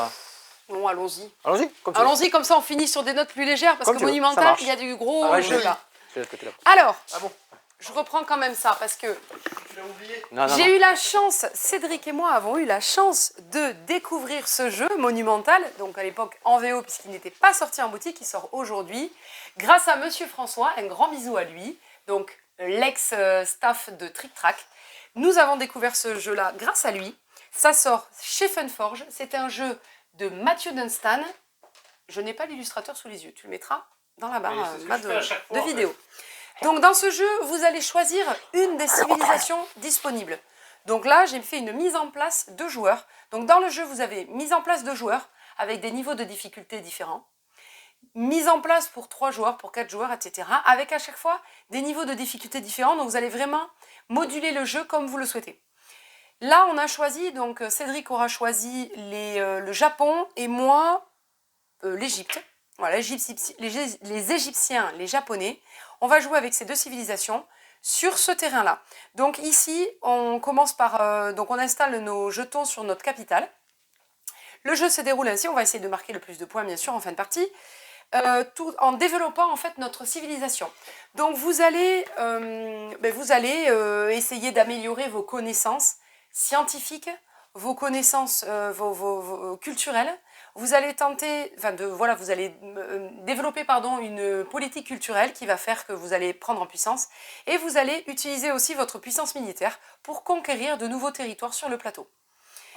Bon, allons-y. Allons-y, comme tu veux. Allons-y, comme ça on finit sur des notes plus légères, parce Comme que tu veux, ça monumental, marche. il y a du gros Ouais, jeu je- là. Je vais de côté là. Alors, Ah bon, je reprends quand même ça, parce que tu l'as oublié. Non, non, j'ai non. eu la chance, Cédric et moi avons eu la chance de découvrir ce jeu monumental, donc à l'époque en VO puisqu'il n'était pas sorti en boutique, il sort aujourd'hui, grâce à Monsieur François, un grand bisou à lui, donc l'ex-staff de Trick Track. Nous avons découvert ce jeu-là grâce à lui, ça sort chez Funforge, c'est un jeu de Mathieu Dunstan, je n'ai pas l'illustrateur sous les yeux, tu le mettras dans la barre Oui, c'est ce que je fais à chaque fois, de en fait. vidéo. Donc dans ce jeu, vous allez choisir une des civilisations disponibles. Donc là, j'ai fait une mise en place de joueurs. Donc dans le jeu, vous avez mise en place de joueurs avec des niveaux de difficulté différents. Mise en place pour 3 joueurs, pour 4 joueurs, etc. Avec à chaque fois des niveaux de difficulté différents. Donc vous allez vraiment moduler le jeu comme vous le souhaitez. Là, on a choisi, donc Cédric aura choisi le Japon et moi, l'Égypte. Voilà, les Égyptiens, les Japonais. On va jouer avec ces deux civilisations sur ce terrain-là. Donc ici, on commence par... donc on installe nos jetons sur notre capitale. Le jeu se déroule ainsi, on va essayer de marquer le plus de points, bien sûr, en fin de partie, tout en développant, en fait, notre civilisation. Donc vous allez essayer d'améliorer vos connaissances scientifiques, vos connaissances vos culturelles. Vous allez tenter, vous allez développer une politique culturelle qui va faire que vous allez prendre en puissance et vous allez utiliser aussi votre puissance militaire pour conquérir de nouveaux territoires sur le plateau.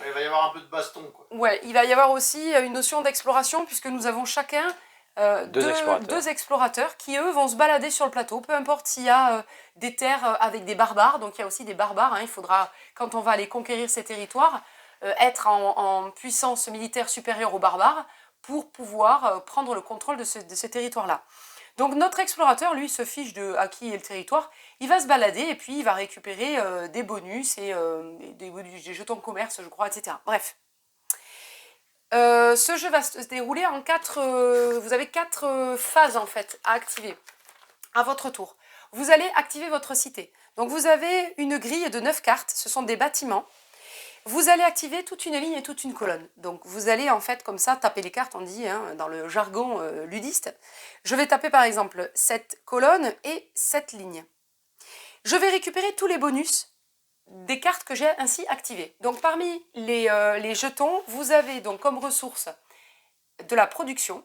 Ouais, il va y avoir un peu de baston, quoi. Ouais, il va y avoir aussi une notion d'exploration puisque nous avons chacun deux explorateurs qui, eux, vont se balader sur le plateau, peu importe s'il y a des terres avec des barbares, donc il y a aussi des barbares, hein, il faudra, quand on va aller conquérir ces territoires, être en puissance militaire supérieure aux barbares pour pouvoir prendre le contrôle de ce territoire-là. Donc notre explorateur, lui, se fiche de à qui est le territoire, il va se balader et puis il va récupérer des bonus et des jetons de commerce, je crois, etc. Bref. Ce jeu va se dérouler en 4... vous avez 4 phases, en fait, à activer à votre tour. Vous allez activer votre cité. Donc vous avez une grille de 9 cartes, ce sont des bâtiments. Vous allez activer toute une ligne et toute une colonne. Donc vous allez en fait comme ça taper les cartes, on dit dans le jargon ludiste. Je vais taper par exemple cette colonne et cette ligne. Je vais récupérer tous les bonus des cartes que j'ai ainsi activées. Donc parmi les jetons, vous avez donc comme ressource de la production.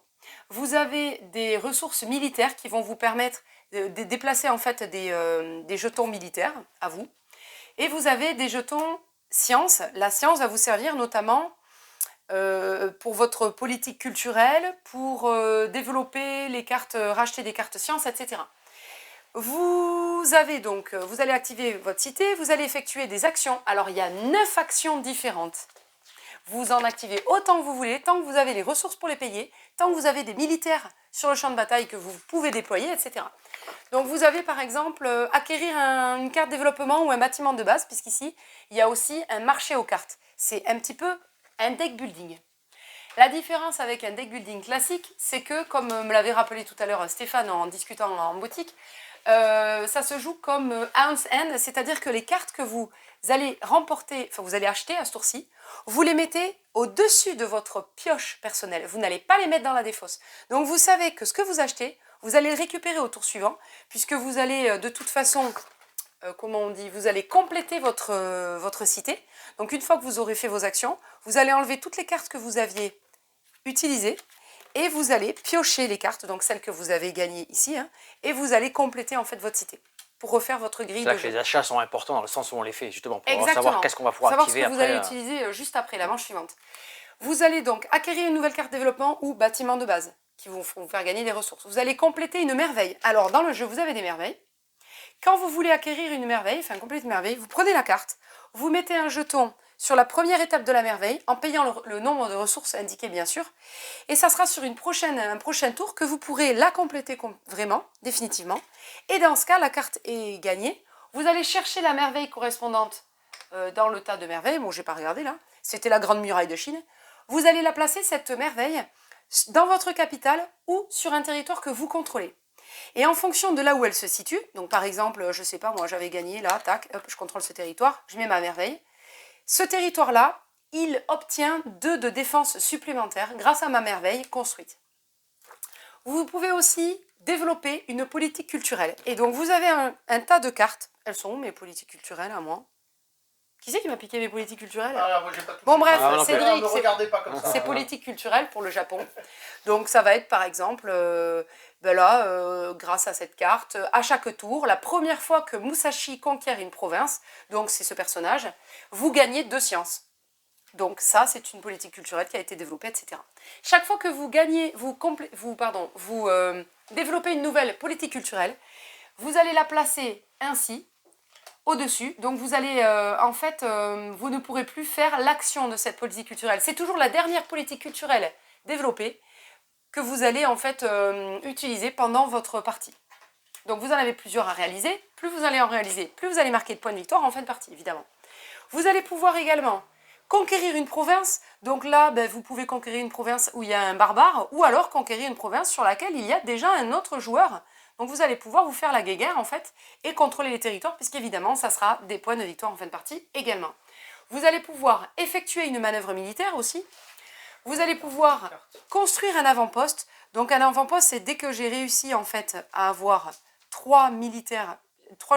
Vous avez des ressources militaires qui vont vous permettre de déplacer en fait des jetons militaires à vous. Et vous avez des jetons science. La science va vous servir notamment pour votre politique culturelle, pour développer les cartes, racheter des cartes science, etc. Vous allez activer votre cité, vous allez effectuer des actions. Alors il y a 9 actions différentes. Vous en activez autant que vous voulez, tant que vous avez les ressources pour les payer, tant que vous avez des militaires sur le champ de bataille que vous pouvez déployer, etc. Donc vous avez par exemple acquérir une carte développement ou un bâtiment de base, puisqu'ici il y a aussi un marché aux cartes. C'est un petit peu un deck building. La différence avec un deck building classique, c'est que, comme me l'avait rappelé tout à l'heure Stéphane en discutant en boutique, ça se joue comme Ounce End, c'est-à-dire que les cartes que vous allez remporter, enfin vous allez acheter à ce tour-ci, vous les mettez au-dessus de votre pioche personnelle. Vous n'allez pas les mettre dans la défausse. Donc vous savez que ce que vous achetez, vous allez le récupérer au tour suivant, puisque vous allez de toute façon, vous allez compléter votre cité. Donc une fois que vous aurez fait vos actions, vous allez enlever toutes les cartes que vous aviez utilisées, et vous allez piocher les cartes, donc celles que vous avez gagnées ici, hein, et vous allez compléter en fait votre cité pour refaire votre grille de jeu. Les achats sont importants dans le sens où on les fait, justement, pour Exactement. savoir qu'est-ce qu'on va pouvoir activer après. Savoir ce que vous allez utiliser juste après, la manche suivante. Vous allez donc acquérir une nouvelle carte développement ou bâtiment de base, qui vont vous faire gagner des ressources. Vous allez compléter une merveille. Alors, dans le jeu, vous avez des merveilles. Quand vous voulez acquérir une merveille, enfin compléter une merveille, vous prenez la carte, vous mettez un jeton sur la première étape de la merveille, en payant le nombre de ressources indiquées bien sûr. Et ça sera sur un prochain tour que vous pourrez la compléter vraiment, définitivement. Et dans ce cas, la carte est gagnée. Vous allez chercher la merveille correspondante dans le tas de merveilles. Bon, j'ai pas regardé là. C'était la Grande Muraille de Chine. Vous allez la placer, cette merveille, dans votre capitale ou sur un territoire que vous contrôlez. Et en fonction de là où elle se situe, donc par exemple, je sais pas, moi j'avais gagné là, tac, hop, je contrôle ce territoire, je mets ma merveille. Ce territoire-là, il obtient 2 de défense supplémentaires grâce à ma merveille construite. Vous pouvez aussi développer une politique culturelle. Et donc vous avez un tas de cartes. Elles sont où mes politiques culturelles à moi? Qui c'est qui m'a piqué mes politiques culturelles? Moi, j'ai pas touché. Bon bref, Cédric, Cédric, pas comme ça. c'est politique culturelle pour le Japon. Donc ça va être par exemple, grâce à cette carte, à chaque tour, la première fois que Musashi conquiert une province, donc c'est ce personnage, vous gagnez 2 sciences. Donc ça, c'est une politique culturelle qui a été développée, etc. Chaque fois que vous gagnez, vous développez une nouvelle politique culturelle, vous allez la placer ainsi, au-dessus. Donc vous allez, vous ne pourrez plus faire l'action de cette politique culturelle. C'est toujours la dernière politique culturelle développée que vous allez en fait utiliser pendant votre partie. Donc vous en avez plusieurs à réaliser. Plus vous allez en réaliser, plus vous allez marquer de points de victoire en fin de partie, évidemment. Vous allez pouvoir également conquérir une province. Donc là, vous pouvez conquérir une province où il y a un barbare, ou alors conquérir une province sur laquelle il y a déjà un autre joueur. Donc vous allez pouvoir vous faire la guéguerre en fait et contrôler les territoires, puisqu'évidemment ça sera des points de victoire en fin de partie également. Vous allez pouvoir effectuer une manœuvre militaire aussi. Vous allez pouvoir construire un avant-poste. Donc un avant-poste, c'est dès que j'ai réussi en fait à avoir 3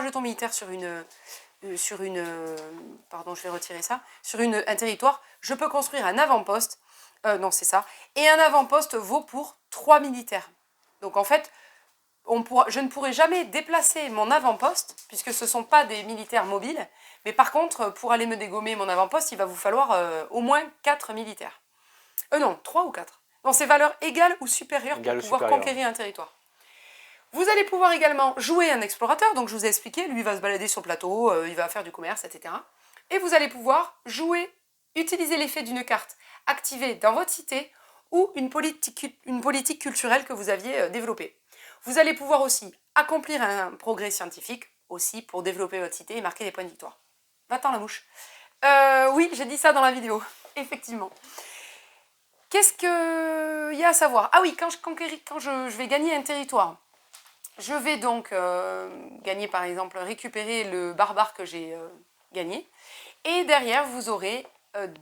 jetons militaires sur un territoire, je peux construire un avant-poste. Non, c'est ça. Et un avant-poste vaut pour 3 militaires. Donc en fait, je ne pourrai jamais déplacer mon avant-poste, puisque ce ne sont pas des militaires mobiles. Mais par contre, pour aller me dégommer mon avant-poste, il va vous falloir au moins 4 militaires. Non, 3 ou 4. Dans ces valeurs égales ou supérieures pour pouvoir conquérir un territoire. Vous allez pouvoir également jouer un explorateur. Donc je vous ai expliqué, lui va se balader sur le plateau, il va faire du commerce, etc. Et vous allez pouvoir utiliser l'effet d'une carte activée dans votre cité ou une politique culturelle que vous aviez développée. Vous allez pouvoir aussi accomplir un progrès scientifique aussi pour développer votre cité et marquer des points de victoire. Va-t'en la mouche. Oui, j'ai dit ça dans la vidéo, effectivement. Qu'est-ce qu'il y a à savoir? Ah oui, quand je vais gagner un territoire, je vais donc gagner par exemple, récupérer le barbare que j'ai gagné. Et derrière, vous aurez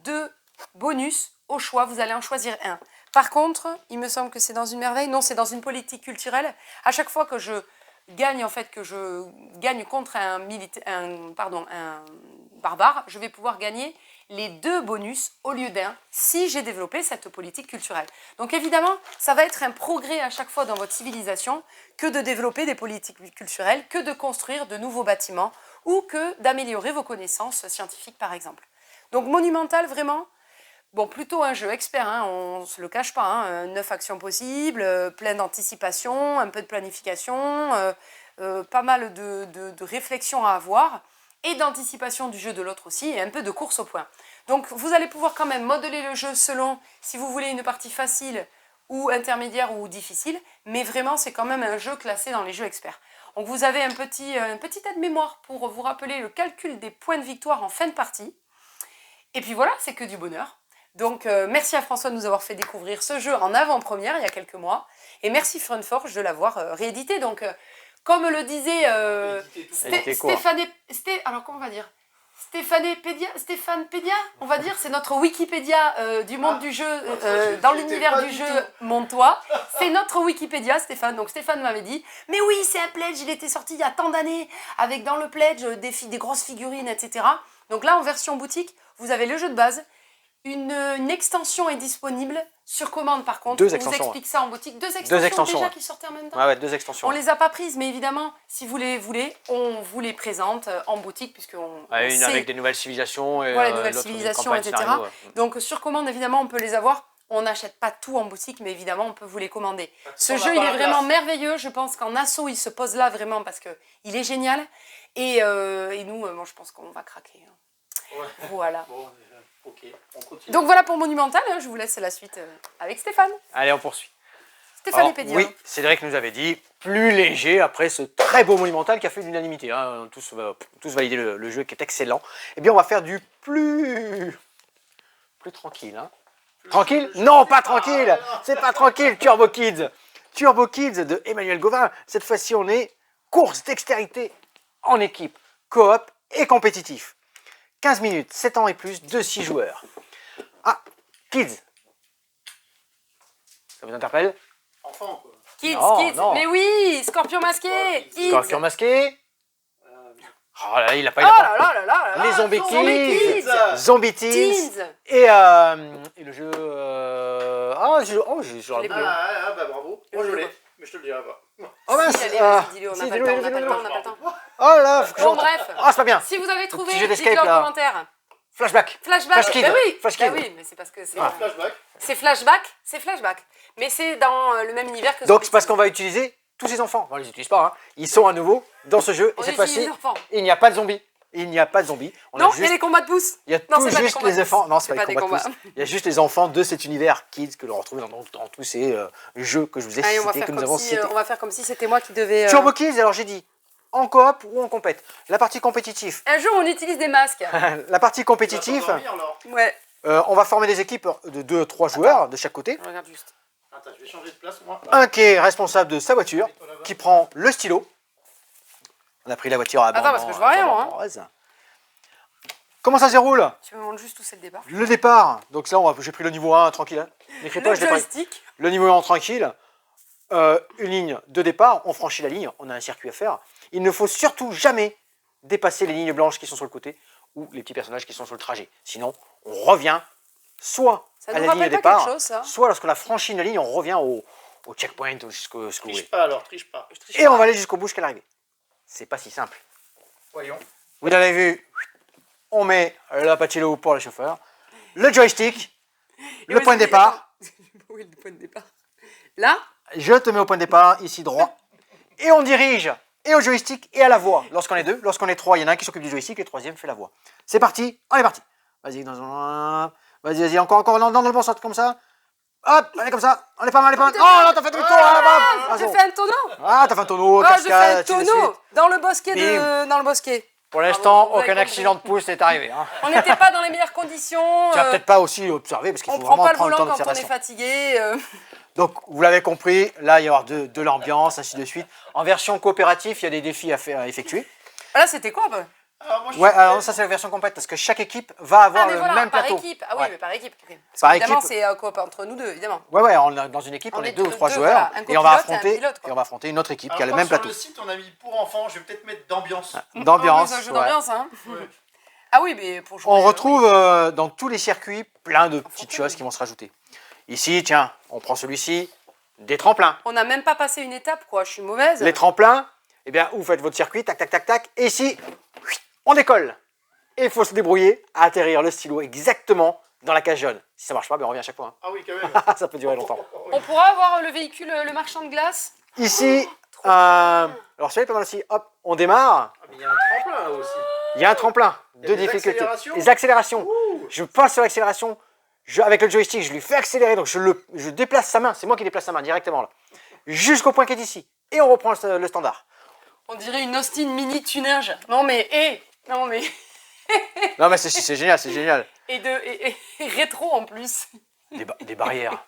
2 bonus au choix, vous allez en choisir un. Par contre, il me semble que c'est dans une merveille, non, c'est dans une politique culturelle. À chaque fois que je gagne, contre un barbare, je vais pouvoir gagner les 2 bonus au lieu d'un si j'ai développé cette politique culturelle. Donc évidemment, ça va être un progrès à chaque fois dans votre civilisation que de développer des politiques culturelles, que de construire de nouveaux bâtiments ou que d'améliorer vos connaissances scientifiques par exemple. Donc monumental vraiment. Bon, plutôt un jeu expert, hein, on ne se le cache pas, 9 actions possibles, plein d'anticipation, un peu de planification, pas mal de réflexion à avoir, et d'anticipation du jeu de l'autre aussi, et un peu de course au point. Donc vous allez pouvoir quand même modeler le jeu selon si vous voulez une partie facile ou intermédiaire ou difficile, mais vraiment c'est quand même un jeu classé dans les jeux experts. Donc vous avez un petit aide-mémoire pour vous rappeler le calcul des points de victoire en fin de partie. Et puis voilà, c'est que du bonheur. Donc merci à François de nous avoir fait découvrir ce jeu en avant-première il y a quelques mois. Et merci Funforge de l'avoir réédité. Donc comme le disait Stéphane Pédia, on va dire, c'est notre Wikipédia du monde du jeu, dans l'univers du jeu montois. C'est notre Wikipédia, Stéphane. Donc Stéphane m'avait dit, mais oui, c'est un pledge, il était sorti il y a tant d'années, avec dans le pledge des grosses figurines, etc. Donc là, en version boutique, vous avez le jeu de base. Une extension est disponible sur commande par contre. 2 on extensions. vous explique ça en boutique. 2 extensions déjà qui sortaient en même temps. Ouais, 2 extensions. On les a pas prises, mais évidemment, si vous les voulez, on vous les présente en boutique puisque une avec des nouvelles civilisations et voilà, les nouvelles civilisations, etc. Scénario, ouais. Donc sur commande, évidemment, on peut les avoir. On n'achète pas tout en boutique, mais évidemment, on peut vous les commander. Ce jeu, il est vraiment merveilleux. Je pense qu'en assaut, il se pose là vraiment parce qu'il est génial. Et nous, moi, je pense qu'on va craquer. Ouais. Voilà. Bon, Ok, on continue. Donc voilà pour Monumental, hein, je vous laisse la suite avec Stéphane. Allez, on poursuit. Stéphane Alors, et Pédia. oui, Cédric nous avait dit plus léger après ce très beau Monumental qui a fait l'unanimité. Hein. Tous validé le jeu qui est excellent. Eh bien, on va faire du plus tranquille. Hein. Tranquille? Non, pas tranquille. C'est pas tranquille. Turbo Kids. Turbo Kids de Emmanuel Gauvin. Cette fois-ci, on est course dextérité en équipe, coop et compétitif. 15 minutes, 7 ans et plus, de 6 joueurs. Ah, Kids. Ça vous interpelle? Enfant, quoi. Kids, Non, Kids. non. Mais oui, Scorpion masqué. Kids. Scorpion masqué. Oh là là, il a pas. Oh là là là là là. Les Zombie Zombie Kids. Kids. Zombie Teens. Teens. Et le jeu. J'ai sur l'ai la plus. Bah bravo. Moi je l'ai, mais je te le dirai pas. Oh mince. Si, allez, vas-y, dis-le, on si, n'a pas dis-le, le temps, on n'a pas le dis-le. temps, on n'a pas le temps. Oh là, faut que je Bon, rentre. bref. Ah, c'est pas bien. Si vous avez trouvé, petit jeu dites-le d'escape, en là. commentaire. Flashback. Flashback. Flash Kid. Ben oui. Flash Ben Kid. oui, mais c'est parce que c'est. Ah. Flashback. C'est flashback. C'est flashback. Mais c'est dans le même univers que. Donc c'est parce qu'on va utiliser tous ces enfants. Enfin, on les utilise pas. Hein. Ils sont à nouveau dans ce jeu. On Et cette utilise fois-ci, les enfants. il n'y a pas de zombies. Il n'y a pas de zombies. On Non, a il y a juste. des combats de pouces. Il y a Non, tout c'est pas des juste combats de les pouces. enfants. Non, c'est C'est pas les pas combats des de pouces. Il y a juste les enfants de cet univers Kids que l'on retrouve dans tous ces jeux que je vous ai Allez, on va cités, faire que nous comme avons si, cités. on va faire comme si c'était moi qui devais. Turbo Kids, alors j'ai dit en coop ou en compète. La partie compétitive. Un jeu où on utilise des masques. La partie Tu vas compétitive, t'endormir, alors. Ouais. on va former des équipes de 2-3 joueurs de chaque côté. Je regarde juste. Attends, je vais changer de place moi. Un qui est responsable de sa voiture, qui prend le stylo. On a pris la voiture à Attends, abandon, parce que je vois rien, abandon moi, hein. rose. Comment ça se déroule? Tu me montres juste où c'est le départ. Le départ. Donc là, j'ai pris le niveau 1 tranquille. Hein. N'écris pas, Le je l'ai pris. joystick. Le niveau 1 tranquille. Une ligne de départ. On franchit la ligne. On a un circuit à faire. Il ne faut surtout jamais dépasser les lignes blanches qui sont sur le côté ou les petits personnages qui sont sur le trajet. Sinon, on revient soit Ça à nous la ligne de rappelle pas départ, quelque chose, ça? soit lorsqu'on a franchi une ligne, on revient au checkpoint ou jusqu'au ce que vous Triche voulez. pas alors, triche pas. Et on va aller jusqu'au bout jusqu'à l'arrivée. C'est pas si simple. Voyons. Vous l'avez vu, on met la patino pour le chauffeur, le joystick, le point de départ. Oui, le point de départ. Là, Je te mets au point de départ, ici droit. Et on dirige et au joystick et à la voix. Lorsqu'on est deux, lorsqu'on est trois, il y en a un qui s'occupe du joystick et le troisième fait la voix. C'est parti, on est parti. Vas-y, vas-y, encore, dans le bon sens, comme ça. Hop, allez comme ça, on est pas mal, Oh là, t'as fait demi-tour, j'ai fait un tonneau. Ah, t'as fait un tonneau, Ah, j'ai fait un cascade, ainsi de tonneau suite. dans le bosquet Bim. dans le bosquet. Pour l'instant, vous avez aucun compris. accident de pouce n'est arrivé. Hein. On n'était pas dans les meilleures conditions. Tu vas peut-être pas aussi observer parce qu'il On faut prend vraiment pas le prendre le temps volant quand on est d'observation. fatigué. Donc, vous l'avez compris, là, il va y avoir de l'ambiance, ainsi de suite. En version coopérative, il y a des défis à effectuer. Là, c'était quoi bah Alors, moi, je Ouais, suis alors prêt. ça, c'est la version complète parce que chaque équipe va avoir mais le voilà, même par plateau. équipe. Ah oui, Ouais. mais par équipe. ok. Parce Par qu'évidemment, équipe. c'est coop entre nous deux, évidemment. Ouais, dans une équipe, on est deux ou trois deux, joueurs voilà, un et on va copilote et un affronter pilote, quoi. et on va affronter une autre équipe Alors, qui a le je même crois plateau. que sur le site, on a mis pour enfants. Je vais peut-être mettre d'ambiance. D'ambiance. C'est un jeu ouais. d'ambiance, hein. Ouais. Ah oui, mais pour jouer. On retrouve dans tous les circuits plein de petites Affronter, choses oui. qui vont se rajouter. Ici, tiens, on prend celui-ci, des tremplins. On n'a même pas passé une étape, quoi. Je suis mauvaise. Les tremplins, eh bien, vous faites votre circuit, tac, tac, tac, tac, et ici, on décolle. Et il faut se débrouiller à atterrir le stylo exactement dans la cage jaune. Si ça marche pas, ben on revient à chaque fois. Ah oui, quand même. Hein. Ça peut durer longtemps. On pourra avoir le véhicule, le marchand de glace. Ici, alors celui-là est pas mal aussi. Hop, on démarre. Ah, mais il y a un tremplin là aussi. Il y a un tremplin Il y de a des difficulté. accélérations. Les accélérations. Ouh. Je passe sur l'accélération. Avec le joystick, je lui fais accélérer. Donc je déplace sa main. C'est moi qui déplace sa main directement là. Jusqu'au point qui est ici. Et on reprend le standard. On dirait une Austin mini tunage. Non mais, non mais, Non mais c'est génial, c'est génial. et rétro en plus. Des barrières.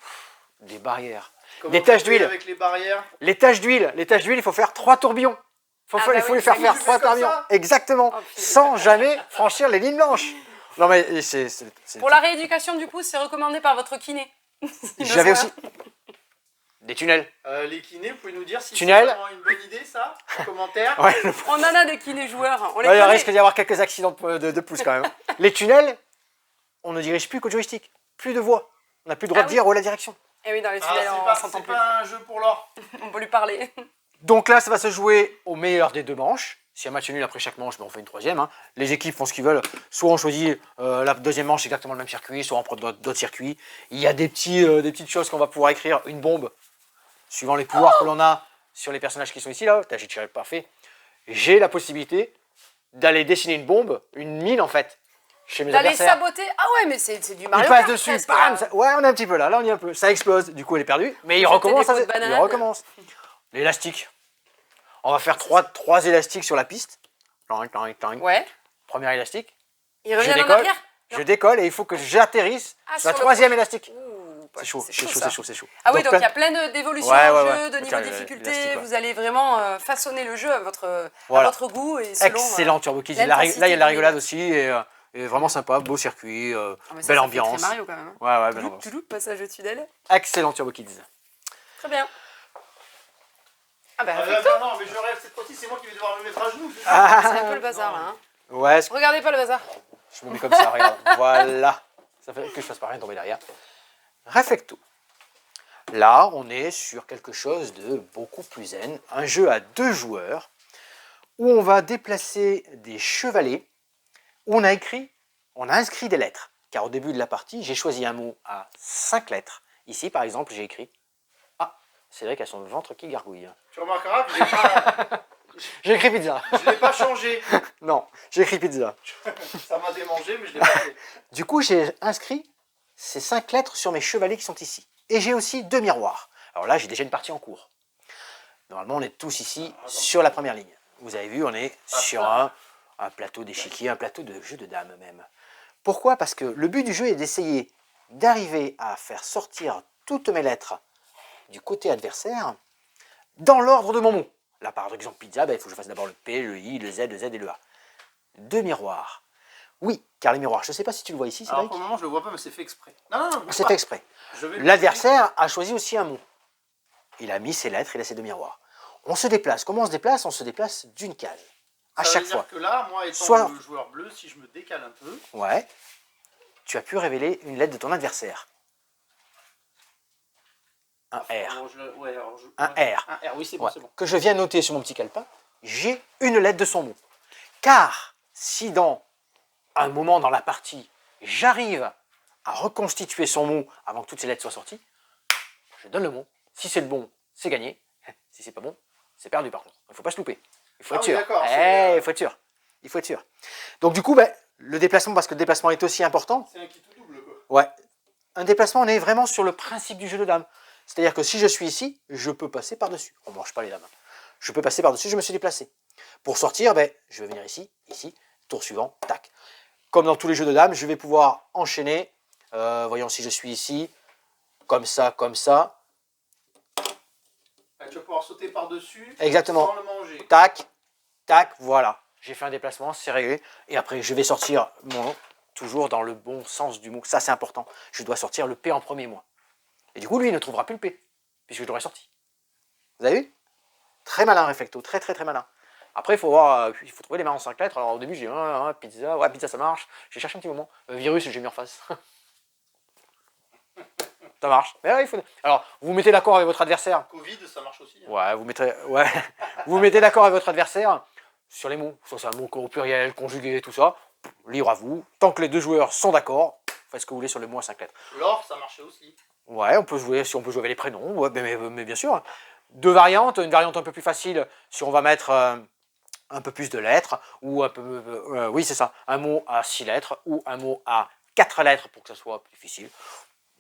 Des barrières. Comment Des on taches fait d'huile. avec les barrières. Les taches d'huile, il faut faire 3 tourbillons. Ah Il bah faut oui, les faire ça faire existe 3 comme tourbillons. ça. Exactement. Oh, putain. Sans jamais franchir les lignes blanches. Non mais c'est Pour la rééducation du pouce, c'est recommandé par votre kiné. J'avais aussi des tunnels. Les kinés, vous pouvez nous dire si c'est Tunnel. vraiment une bonne idée ça en commentaire. Ouais, On en a des kinés joueurs. On les il connaît. risque d'y avoir quelques accidents de pouce quand même. Les tunnels, on ne dirige plus qu'au joystick. Plus de voix. On n'a plus le droit Ah de oui. dire où est la direction. Eh oui, dans les Ah, tunnels, on c'est s'entend plus. pas un jeu pour l'or. On peut lui parler. Donc là, ça va se jouer au meilleur des deux manches. S'il y a match nul après chaque manche, ben on fait une troisième. Hein. Les équipes font ce qu'ils veulent. Soit on choisit la deuxième manche exactement le même circuit, soit on prend d'autres circuits. Il y a des petites choses qu'on va pouvoir écrire. Une bombe, suivant les pouvoirs que l'on a sur les personnages qui sont ici. Là, j'ai tiré le parfait. J'ai la possibilité d'aller dessiner une bombe, une mine en fait, chez mes D'aller adversaires. saboter. Ah ouais, mais c'est du Il Mario passe Kart. dessus, presque, bam, là. ouais, on est un petit peu là, on y est un peu. Ça explose, du coup, elle est perdue, mais il Jeter recommence. des pots de Il banane. recommence. L'élastique. On va faire trois élastiques sur la piste. Clang, clang, clang. Ouais. Premier élastique. Il Je revient en décolle. arrière. Je décolle et il faut que j'atterrisse Ah, sur la sur le troisième élastique. Ouh, C'est chaud, c'est chaud, ça. c'est chaud, c'est chaud. Ah oui, donc il y a plein- plein d'évolutions Ouais, en ouais, jeu, ouais. de niveau Tiens, de difficulté. l'élastique, ouais. Vous allez vraiment façonner le jeu à votre goût et selon. Excellent Turbo Kids. l'intensité Là, il y a de la du rigolade niveau. aussi et vraiment sympa, beau circuit, Ah, mais ça belle fait ambiance. très Mario quand même. Hein. Ouais, ouais, belle Touloup, ambiance. touloup, passage au-dessus d'elle. Excellent Turbo Kids. Très bien. Ah bah, Ah, réflecto. non, mais je rêve cette fois-ci, c'est moi qui vais devoir me mettre à genoux. c'est ça Ah, C'est un peu le bazar là. Hein. ouais, Regardez pas le bazar. je me mets comme ça, regarde. Voilà. Ça fait que je fasse pas rien tomber derrière. Reflecto. Là, on est sur quelque chose de beaucoup plus zen. Un jeu à 2 joueurs où on va déplacer des chevalets, où on a inscrit des lettres. Car au début de la partie, j'ai choisi un mot à 5 lettres. Ici, par exemple, j'ai écrit Ah, c'est vrai qu'elle a son ventre qui gargouille. Tu remarqueras que J'ai écrit pizza. je l'ai pas changé. Non, j'ai écrit pizza. Ça m'a démangé, mais je l'ai pas fait. Du coup, j'ai inscrit ces 5 lettres sur mes chevalets qui sont ici. Et j'ai aussi 2 miroirs. Alors là, j'ai déjà une partie en cours. Normalement, on est tous ici sur la première ligne. Vous avez vu, on est sur un plateau d'échiquier, un plateau de jeu de dames même. Pourquoi? Parce que le but du jeu est d'essayer d'arriver à faire sortir toutes mes lettres du côté adversaire dans l'ordre de mon mot. Là, par exemple, pizza, il faut que je fasse d'abord le P, le I, le Z, le Z et le A. 2 miroirs. Oui, car les miroirs, je ne sais pas si tu le vois ici, Alors Cédric. pour le moment, je le vois pas, mais c'est fait exprès. Non, non, non. C'est fait exprès. Je vais le L'adversaire a choisi aussi un mot. Il a mis ses lettres, il a ses 2 miroirs. On se déplace. Comment on se déplace? On se déplace d'une case. À Ça chaque veut dire fois. que là, moi étant Soit- le joueur bleu, si je me décale un peu, Ouais. Tu as pu révéler une lettre de ton adversaire. Un R. alors Un R. Un R, oui, c'est bon, Ouais. c'est bon. Que je viens noter sur mon petit calepin. J'ai une lettre de son mot. Car si dans un moment dans la partie, j'arrive à reconstituer son mot avant que toutes ces lettres soient sorties, je donne le mot. Si c'est le bon, c'est gagné. Si c'est pas bon, c'est perdu par contre. Il ne faut pas se louper. Il faut Ah être oui, sûr. d'accord, c'est, Il faut être sûr. Il faut être sûr. Donc du coup, le déplacement, parce que le déplacement est aussi important. C'est un qui tout double, quoi. Ouais. Un déplacement, on est vraiment sur le principe du jeu de dames. C'est-à-dire que si je suis ici, je peux passer par-dessus. On ne mange pas les dames. Je peux passer par-dessus, je me suis déplacé. Pour sortir, je vais venir ici, ici, tour suivant, tac. Comme dans tous les jeux de dames, je vais pouvoir enchaîner. Voyons si je suis ici, comme ça, comme ça. Ah, tu vas pouvoir sauter par-dessus Exactement. sans le manger. Tac, tac, voilà. J'ai fait un déplacement, c'est réglé. Et après, je vais sortir mon nom, toujours dans le bon sens du mot. Ça, c'est important. Je dois sortir le P en premier, moi. Et du coup, lui, il ne trouvera plus le P, puisque je l'aurai sorti. Vous avez vu? Très malin, Reflecto. Très, très, très malin. Après, il faut voir, il faut trouver les mains en 5 lettres. Alors, au début, j'ai dit pizza. Ouais, pizza, ça marche. J'ai cherché un petit moment. Virus, j'ai mis en face. Ça marche. Mais ouais, il faut... Alors, vous vous mettez d'accord avec votre adversaire. Covid, ça marche aussi. Hein. Ouais, vous vous mettez d'accord avec votre adversaire sur les mots. Soit c'est un mot au pluriel, conjugué, tout ça. Libre à vous. Tant que les 2 joueurs sont d'accord, faites ce que vous voulez sur les mots à 5 lettres. L'or, ça marchait aussi. Ouais, on peut jouer, si on peut jouer avec les prénoms, ouais, mais bien sûr. 2 variantes, une variante un peu plus facile, si on va mettre un peu plus de lettres, ou un peu, oui c'est ça, un mot à 6 lettres, ou un mot à 4 lettres pour que ça soit plus difficile.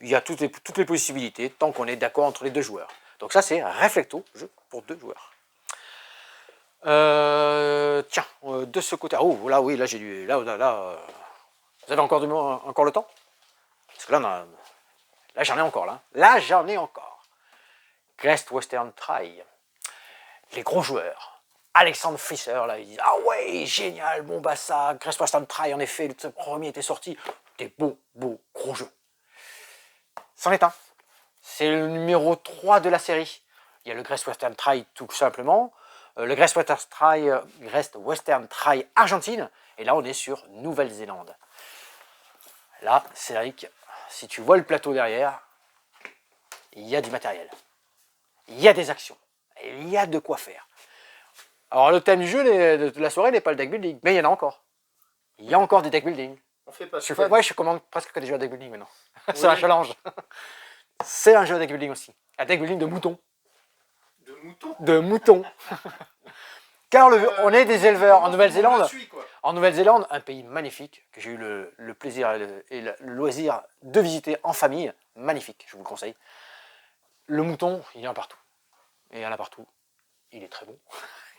Il y a toutes les possibilités, tant qu'on est d'accord entre les 2 joueurs. Donc ça c'est Reflecto, jeu pour 2 joueurs. Tiens, de ce côté, oh là oui, là j'ai du, là, vous avez encore le temps? Parce que là, là j'en ai encore, là j'en ai encore. Great Western Trail, les gros joueurs. Alexandre Fischer, là, il dit ah ouais, génial, bon bah ça, Great Western Trail, en effet, le premier était sorti, des beaux gros jeux. C'en est un. C'est le numéro 3 de la série. Il y a le Great Western Trail tout simplement, le Great Western Trail Argentine, et là on est sur Nouvelle-Zélande. Là, Cédric, si tu vois le plateau derrière, il y a du matériel. Il y a des actions. Il y a de quoi faire. Alors le thème du jeu de la soirée n'est pas le deck building, mais il y en a encore. Il y a encore des deck building. On fait pas Je commande presque que des jeux à deck building maintenant. Oui. C'est un challenge. C'est un jeu à deck building aussi. Un deck building de moutons. de moutons. De moutons. Car on est des éleveurs en Nouvelle-Zélande. On le suit, quoi. En Nouvelle-Zélande, un pays magnifique que j'ai eu le plaisir et le loisir de visiter en famille. Magnifique, je vous le conseille. Le mouton, il y en a partout. Et il y en a partout. Il est très bon.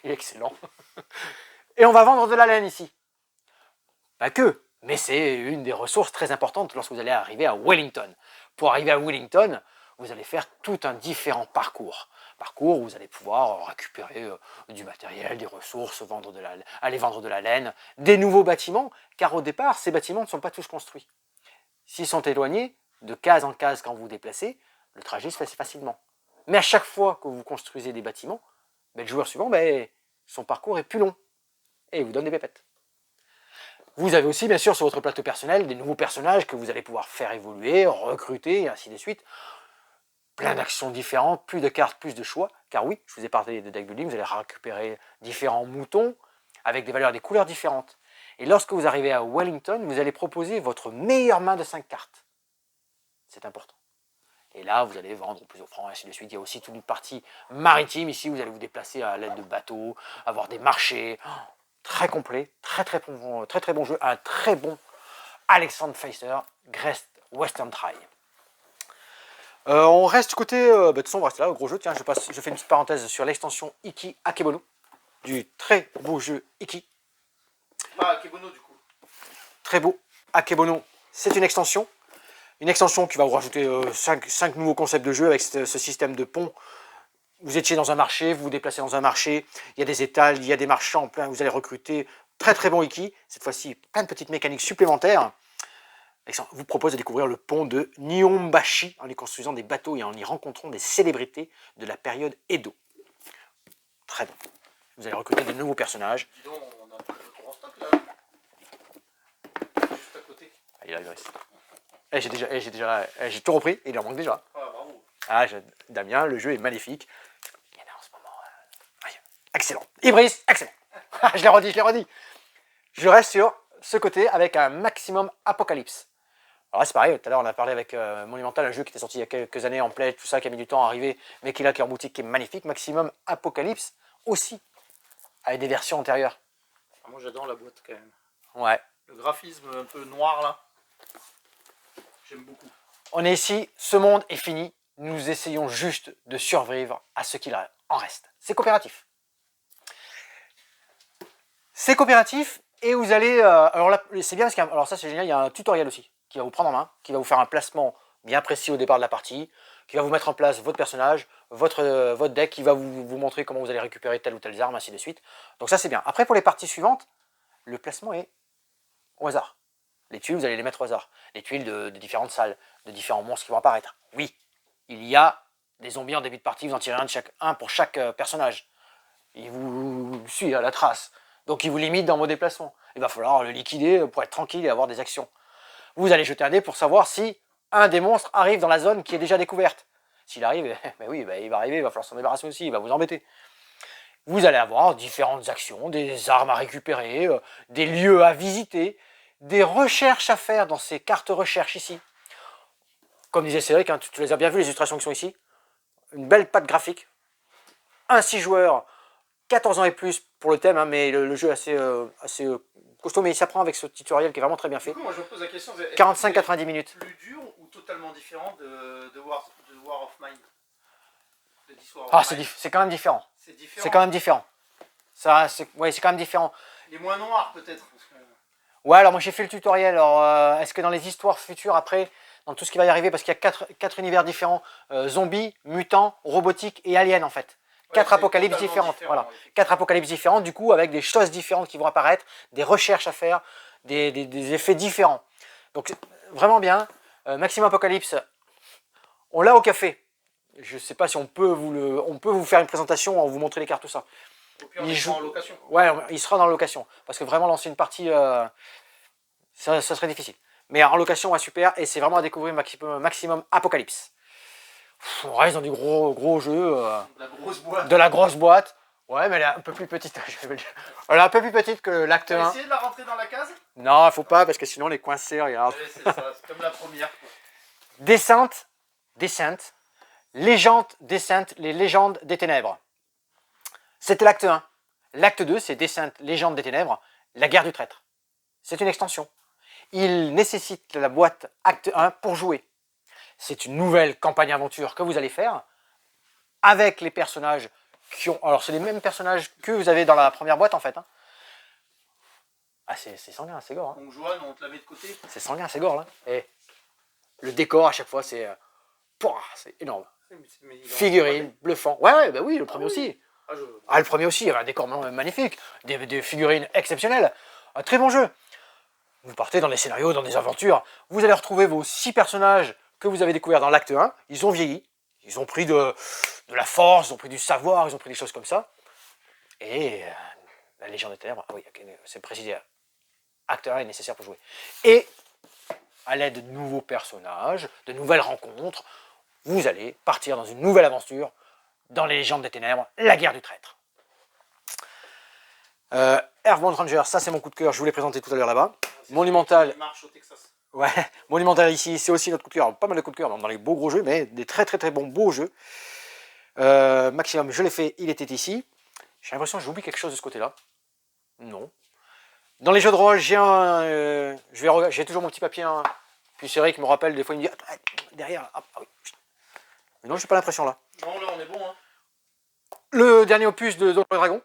Il est excellent. Et on va vendre de la laine ici. Pas que, mais c'est une des ressources très importantes lorsque vous allez arriver à Wellington. Pour arriver à Wellington, vous allez faire tout un différent parcours. Parcours où vous allez pouvoir récupérer du matériel, des ressources, aller vendre de la laine, des nouveaux bâtiments, car au départ, ces bâtiments ne sont pas tous construits. S'ils sont éloignés, de case en case quand vous vous déplacez, le trajet se fait facilement. Mais à chaque fois que vous construisez des bâtiments, le joueur suivant, son parcours est plus long. Et il vous donne des pépettes. Vous avez aussi, bien sûr, sur votre plateau personnel, des nouveaux personnages que vous allez pouvoir faire évoluer, recruter, et ainsi de suite. Plein d'actions différentes, plus de cartes, plus de choix. Car oui, je vous ai parlé de deck building, vous allez récupérer différents moutons avec des valeurs et des couleurs différentes. Et lorsque vous arrivez à Wellington, vous allez proposer votre meilleure main de 5 cartes. C'est important. Et là, vous allez vendre au plus offrant, et ainsi de suite. Il y a aussi toute une partie maritime. Ici, vous allez vous déplacer à l'aide de bateaux, avoir des marchés. Très complet, très bon jeu. Un très bon Alexandre Pfeiffer, Great Western Trail. On reste du côté, de toute façon on va rester là, au gros jeu. Tiens, je fais une petite parenthèse sur l'extension Iki Akebono, du très beau jeu Iki. Pas Akebono du coup. Très beau Akebono, c'est une extension qui va vous rajouter 5 nouveaux concepts de jeu avec ce système de pont. Vous étiez dans un marché, vous vous déplacez dans un marché, il y a des étals, il y a des marchands, plein, vous allez recruter. Très bon Iki, cette fois-ci plein de petites mécaniques supplémentaires. Vous propose de découvrir le pont de Nihonbashi en y construisant des bateaux et en y rencontrant des célébrités de la période Edo. Très bon. Vous allez recruter de nouveaux personnages. Dis donc, on a un peu trop en stock là. Juste à côté. Ah, il arrive ici. J'ai tout repris, il en manque déjà. Ah, bravo. Ah, Damien, le jeu est magnifique. Il y en a en ce moment. Excellent. Ibris, excellent. je l'ai redit. Je reste sur ce côté avec un maximum Apocalypse. Alors là, c'est pareil, tout à l'heure on a parlé avec Monumental, un jeu qui était sorti il y a quelques années en play, tout ça, qui a mis du temps à arriver, mais qui est là, qui est en boutique, qui est magnifique. Maximum Apocalypse aussi, avec des versions antérieures. Ah, moi j'adore la boîte quand même. Ouais. Le graphisme un peu noir là, j'aime beaucoup. On est ici, ce monde est fini, nous essayons juste de survivre à ce qu'il en reste. C'est coopératif. C'est coopératif et vous allez... alors là, c'est bien parce alors ça c'est génial, il y a un tutoriel aussi qui va vous prendre en main, qui va vous faire un placement bien précis au départ de la partie, qui va vous mettre en place votre personnage, votre deck, qui va vous montrer comment vous allez récupérer telle ou telle arme, ainsi de suite. Donc ça c'est bien. Après pour les parties suivantes, le placement est au hasard. Les tuiles, vous allez les mettre au hasard. Les tuiles de différentes salles, de différents monstres qui vont apparaître. Oui, il y a des zombies en début de partie, vous en tirez un pour chaque personnage. Il vous suit à la trace. Donc il vous limite dans vos déplacements. Il va falloir le liquider pour être tranquille et avoir des actions. Vous allez jeter un dé pour savoir si un des monstres arrive dans la zone qui est déjà découverte. S'il arrive, il va arriver, il va falloir s'en débarrasser aussi, il va vous embêter. Vous allez avoir différentes actions, des armes à récupérer, des lieux à visiter, des recherches à faire dans ces cartes recherche ici. Comme disait Cédric, hein, tu les as bien vues les illustrations qui sont ici. Une belle patte graphique. Un 6 joueurs, 14 ans et plus pour le thème, hein, mais le jeu est assez costaud, mais il s'apprend avec ce tutoriel qui est vraiment très bien fait. Du coup, moi je me pose la question, 45-90 minutes. Plus dur ou totalement différent de War of Mine? C'est quand même différent. C'est différent. C'est quand même différent. C'est quand même différent. Il est moins noir peut-être. Ouais, alors moi j'ai fait le tutoriel. Alors, est-ce que dans les histoires futures après, dans tout ce qui va y arriver, parce qu'il y a quatre univers différents, zombies, mutants, robotiques et aliens en fait. Quatre apocalypses différentes. Voilà. 4 apocalypses différentes, du coup, avec des choses différentes qui vont apparaître, des recherches à faire, des effets différents. Donc vraiment bien. Maximum Apocalypse, on l'a au café. Je ne sais pas si on peut vous faire une présentation, on vous montrer les cartes, tout ça. Au pire, il sera en location. Ouais, il sera dans la location. Parce que vraiment lancer une partie, ça serait difficile. Mais en location, ouais, super. Et c'est vraiment à découvrir maximum Apocalypse. On reste dans du gros jeu. La grosse boîte. De la grosse boîte. Ouais, mais elle est un peu plus petite. Elle est un peu plus petite que l'acte 1. Essayez de la rentrer dans la case. Non, il faut pas, parce que sinon on est coincé, regarde. Ouais, c'est ça, c'est comme la première. Descente, légende, descente, les légendes des ténèbres. C'était l'acte 1. L'acte 2, c'est Descente, Légende des Ténèbres, la guerre du traître. C'est une extension. Il nécessite la boîte acte 1 pour jouer. C'est une nouvelle campagne aventure que vous allez faire avec les personnages qui ont... Alors, c'est les mêmes personnages que vous avez dans la première boîte, en fait. Hein. Ah, c'est sanguin, c'est gore. Hein. Donc Joanne, on te la met de côté. C'est sanguin, c'est gore, là. Et le décor, à chaque fois, c'est énorme. Mais il est en- Figurines, bluffant. Ouais, bah oui, le premier aussi. Ah, je- Ah, le premier aussi, il y avait un décor magnifique, des figurines exceptionnelles. Un très bon jeu. Vous partez dans des scénarios, dans des aventures. Vous allez retrouver vos 6 personnages que vous avez découverts dans l'acte 1. Ils ont vieilli. Ils ont pris de la force, ils ont pris du savoir, ils ont pris des choses comme ça. Et la Légion des Ténèbres, ah oui, c'est précisé. Acte 1 est nécessaire pour jouer. Et à l'aide de nouveaux personnages, de nouvelles rencontres, vous allez partir dans une nouvelle aventure dans les Légendes des Ténèbres, la guerre du traître. Earthbound Ranger, ça c'est mon coup de cœur, je vous l'ai présenté tout à l'heure là-bas. Monumental, Il marche au Texas. ouais, Monumental ici, c'est aussi notre coup de cœur. Pas mal de coups de cœur dans les beaux gros jeux, mais des très très très bons beaux jeux. Maximum, je l'ai fait, il était ici. J'ai l'impression que j'oublie quelque chose de ce côté-là. Non. Dans les jeux de rôle, j'ai toujours mon petit papier. Hein. Puis c'est vrai qu'il me rappelle, des fois il me dit attends, derrière. Ah oui. Mais non, j'ai pas l'impression là. Non, là, on est bon. Hein. Le dernier opus de Donjons et Dragons.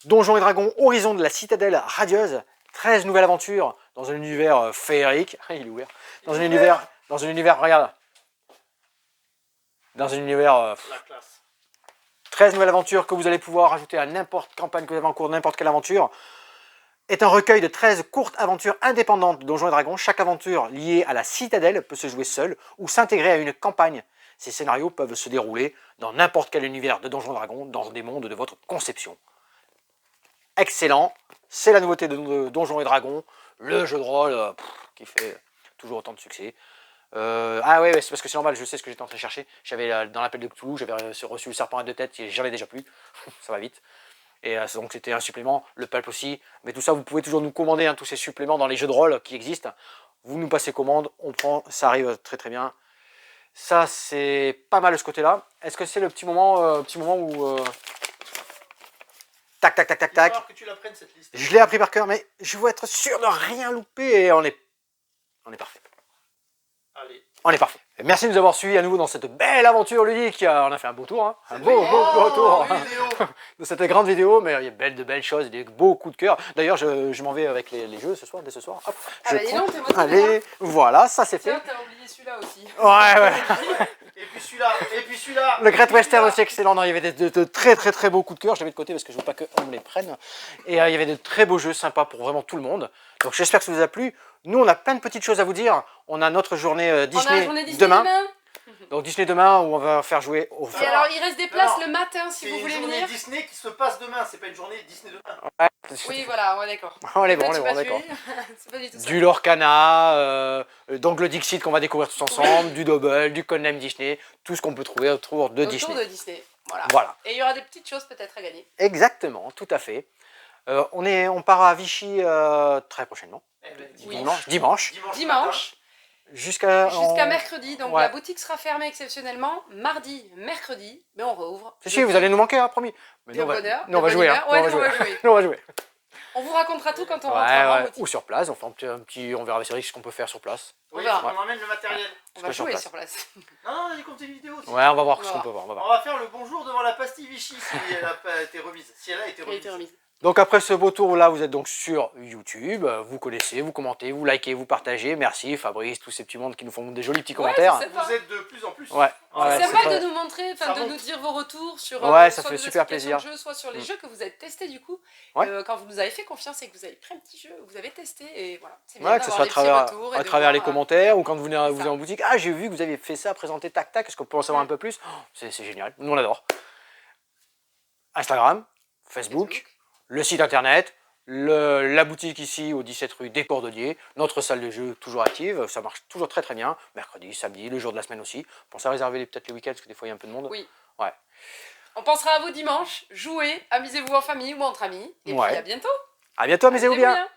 Donjons et Dragons, Horizon de la Citadelle Radieuse. 13 nouvelles aventures dans un univers féerique. Il est ouvert. Dans un univers, regarde. Dans un univers. La classe. 13 nouvelles aventures que vous allez pouvoir ajouter à n'importe campagne que vous avez en cours, n'importe quelle aventure. Est un recueil de 13 courtes aventures indépendantes de Donjons et Dragons. Chaque aventure liée à la Citadelle peut se jouer seule ou s'intégrer à une campagne. Ces scénarios peuvent se dérouler dans n'importe quel univers de Donjons et Dragons, dans des mondes de votre conception. Excellent, c'est la nouveauté de Donjons et Dragons, le jeu de rôle qui fait toujours autant de succès. Ah ouais, c'est parce que c'est normal, je sais ce que j'étais en train de chercher. J'avais dans l'appel de Cthulhu, j'avais reçu le serpent à 2 têtes, j'en ai déjà plus, ça va vite. Et donc c'était un supplément, le pulp aussi. Mais tout ça, vous pouvez toujours nous commander tous ces suppléments dans les jeux de rôle qui existent. Vous nous passez commande, on prend, ça arrive très très bien. Ça c'est pas mal de ce côté-là. Est-ce que c'est le petit moment où... Tac, tac, tac, tac, tac. Il va falloir que tu la prennes cette liste. Je l'ai appris par cœur, mais je veux être sûr de rien louper et on est parfait. Allez. On est parfait. Et merci de nous avoir suivis à nouveau dans cette belle aventure ludique. On a fait un beau tour, hein. Un beau tour de cette grande vidéo, mais il y a de belles choses, des beaux coups de cœur. D'ailleurs, je m'en vais avec les jeux ce soir, dès ce soir. Hop, Ah bah dis donc, t'es motivé. allez, voilà, ça c'est fait. Tiens, t'as oublié celui-là aussi. Ouais. Et puis celui-là, et puis celui-là. Le Great Western aussi excellent. Non, il y avait de très très très beaux coups de cœur. Je les mets de côté parce que je veux pas qu'on me les prenne. Et il y avait de très beaux jeux sympas pour vraiment tout le monde. Donc j'espère que ça vous a plu. Nous, on a plein de petites choses à vous dire. On a notre journée Disney, On a la journée Disney demain. demain. Donc Disney demain où on va faire jouer au Et alors, il reste des places Alors, le matin si C'est vous une voulez journée venir. Disney qui se passe demain, c'est pas une journée Disney demain. Ouais. Oui, voilà, ouais, d'accord. On est bon, Peut-être on est pas bon, d'accord. tué. C'est pas du tout ça. Du Lorcana, donc le Dixit qu'on va découvrir tous ensemble, du Double, du Codename Disney, tout ce qu'on peut trouver autour de Autour Disney. de Disney. Voilà. Voilà, Et il y aura des petites choses peut-être à gagner. exactement, tout à fait. On part à Vichy très prochainement, Eh ben, Oui. dimanche, Dimanche, jusqu'à mercredi. Donc Ouais. la boutique sera fermée exceptionnellement. Mardi, mercredi, mais on rouvre. Si, vous allez nous manquer, hein, promis. Mais De nous, on va, bonheur, nous, on de va jouer, bonne hein, humeur. Ouais, nous, nous, on va jouer. Nous, on va jouer. On vous racontera tout quand on Ouais, rentrera en ouais. boutique. Ou sur place, on fait un petit, on verra avec Cédric ce qu'on peut faire sur place. Oui, On verra. on emmène le matériel. On va sur jouer place. sur place. Non, non, on a dit compter vidéo aussi. Ouais, on va voir On ce va qu'on voir. peut voir. On va On voir. va faire le bonjour devant la pastille Vichy si elle a pas été remise. Si elle a été Elle a remise. été remise. Donc après ce beau tour là, vous êtes donc sur YouTube, vous connaissez, vous commentez, vous likez, vous partagez. Merci Fabrice, tous ces petits mondes qui nous font des jolis petits commentaires. c'est sympa. Vous êtes de plus en plus. Ouais, C'est ouais, sympa très- de nous montrer, Ça de monte. nous dire vos retours sur Ouais, ça soit fait nos super explications plaisir. de jeux, soit sur les jeux que vous avez testés du coup. Ouais. Quand vous nous avez fait confiance et que vous avez pris un petit jeu, vous avez testé et voilà. C'est bien Ouais, que ce d'avoir soit des petits retours et à de travers les voir, commentaires ou quand vous venez c'est vous ça. êtes en boutique. Ah, j'ai vu que vous avez fait ça, présenté tac tac, est-ce qu'on peut en savoir un peu plus? Oh, c'est génial, nous on adore. Instagram, Facebook, le site internet, la boutique ici au 17 rue des Cordeliers, notre salle de jeu toujours active, ça marche toujours très très bien, mercredi, samedi, le jour de la semaine aussi. Pensez à réserver peut-être les week-ends parce que des fois il y a un peu de monde. Oui. Ouais. On pensera à vous dimanche, jouez, amusez-vous en famille ou entre amis. Et Ouais. puis à bientôt. À bientôt, amusez-vous bien. Amusez-vous bien.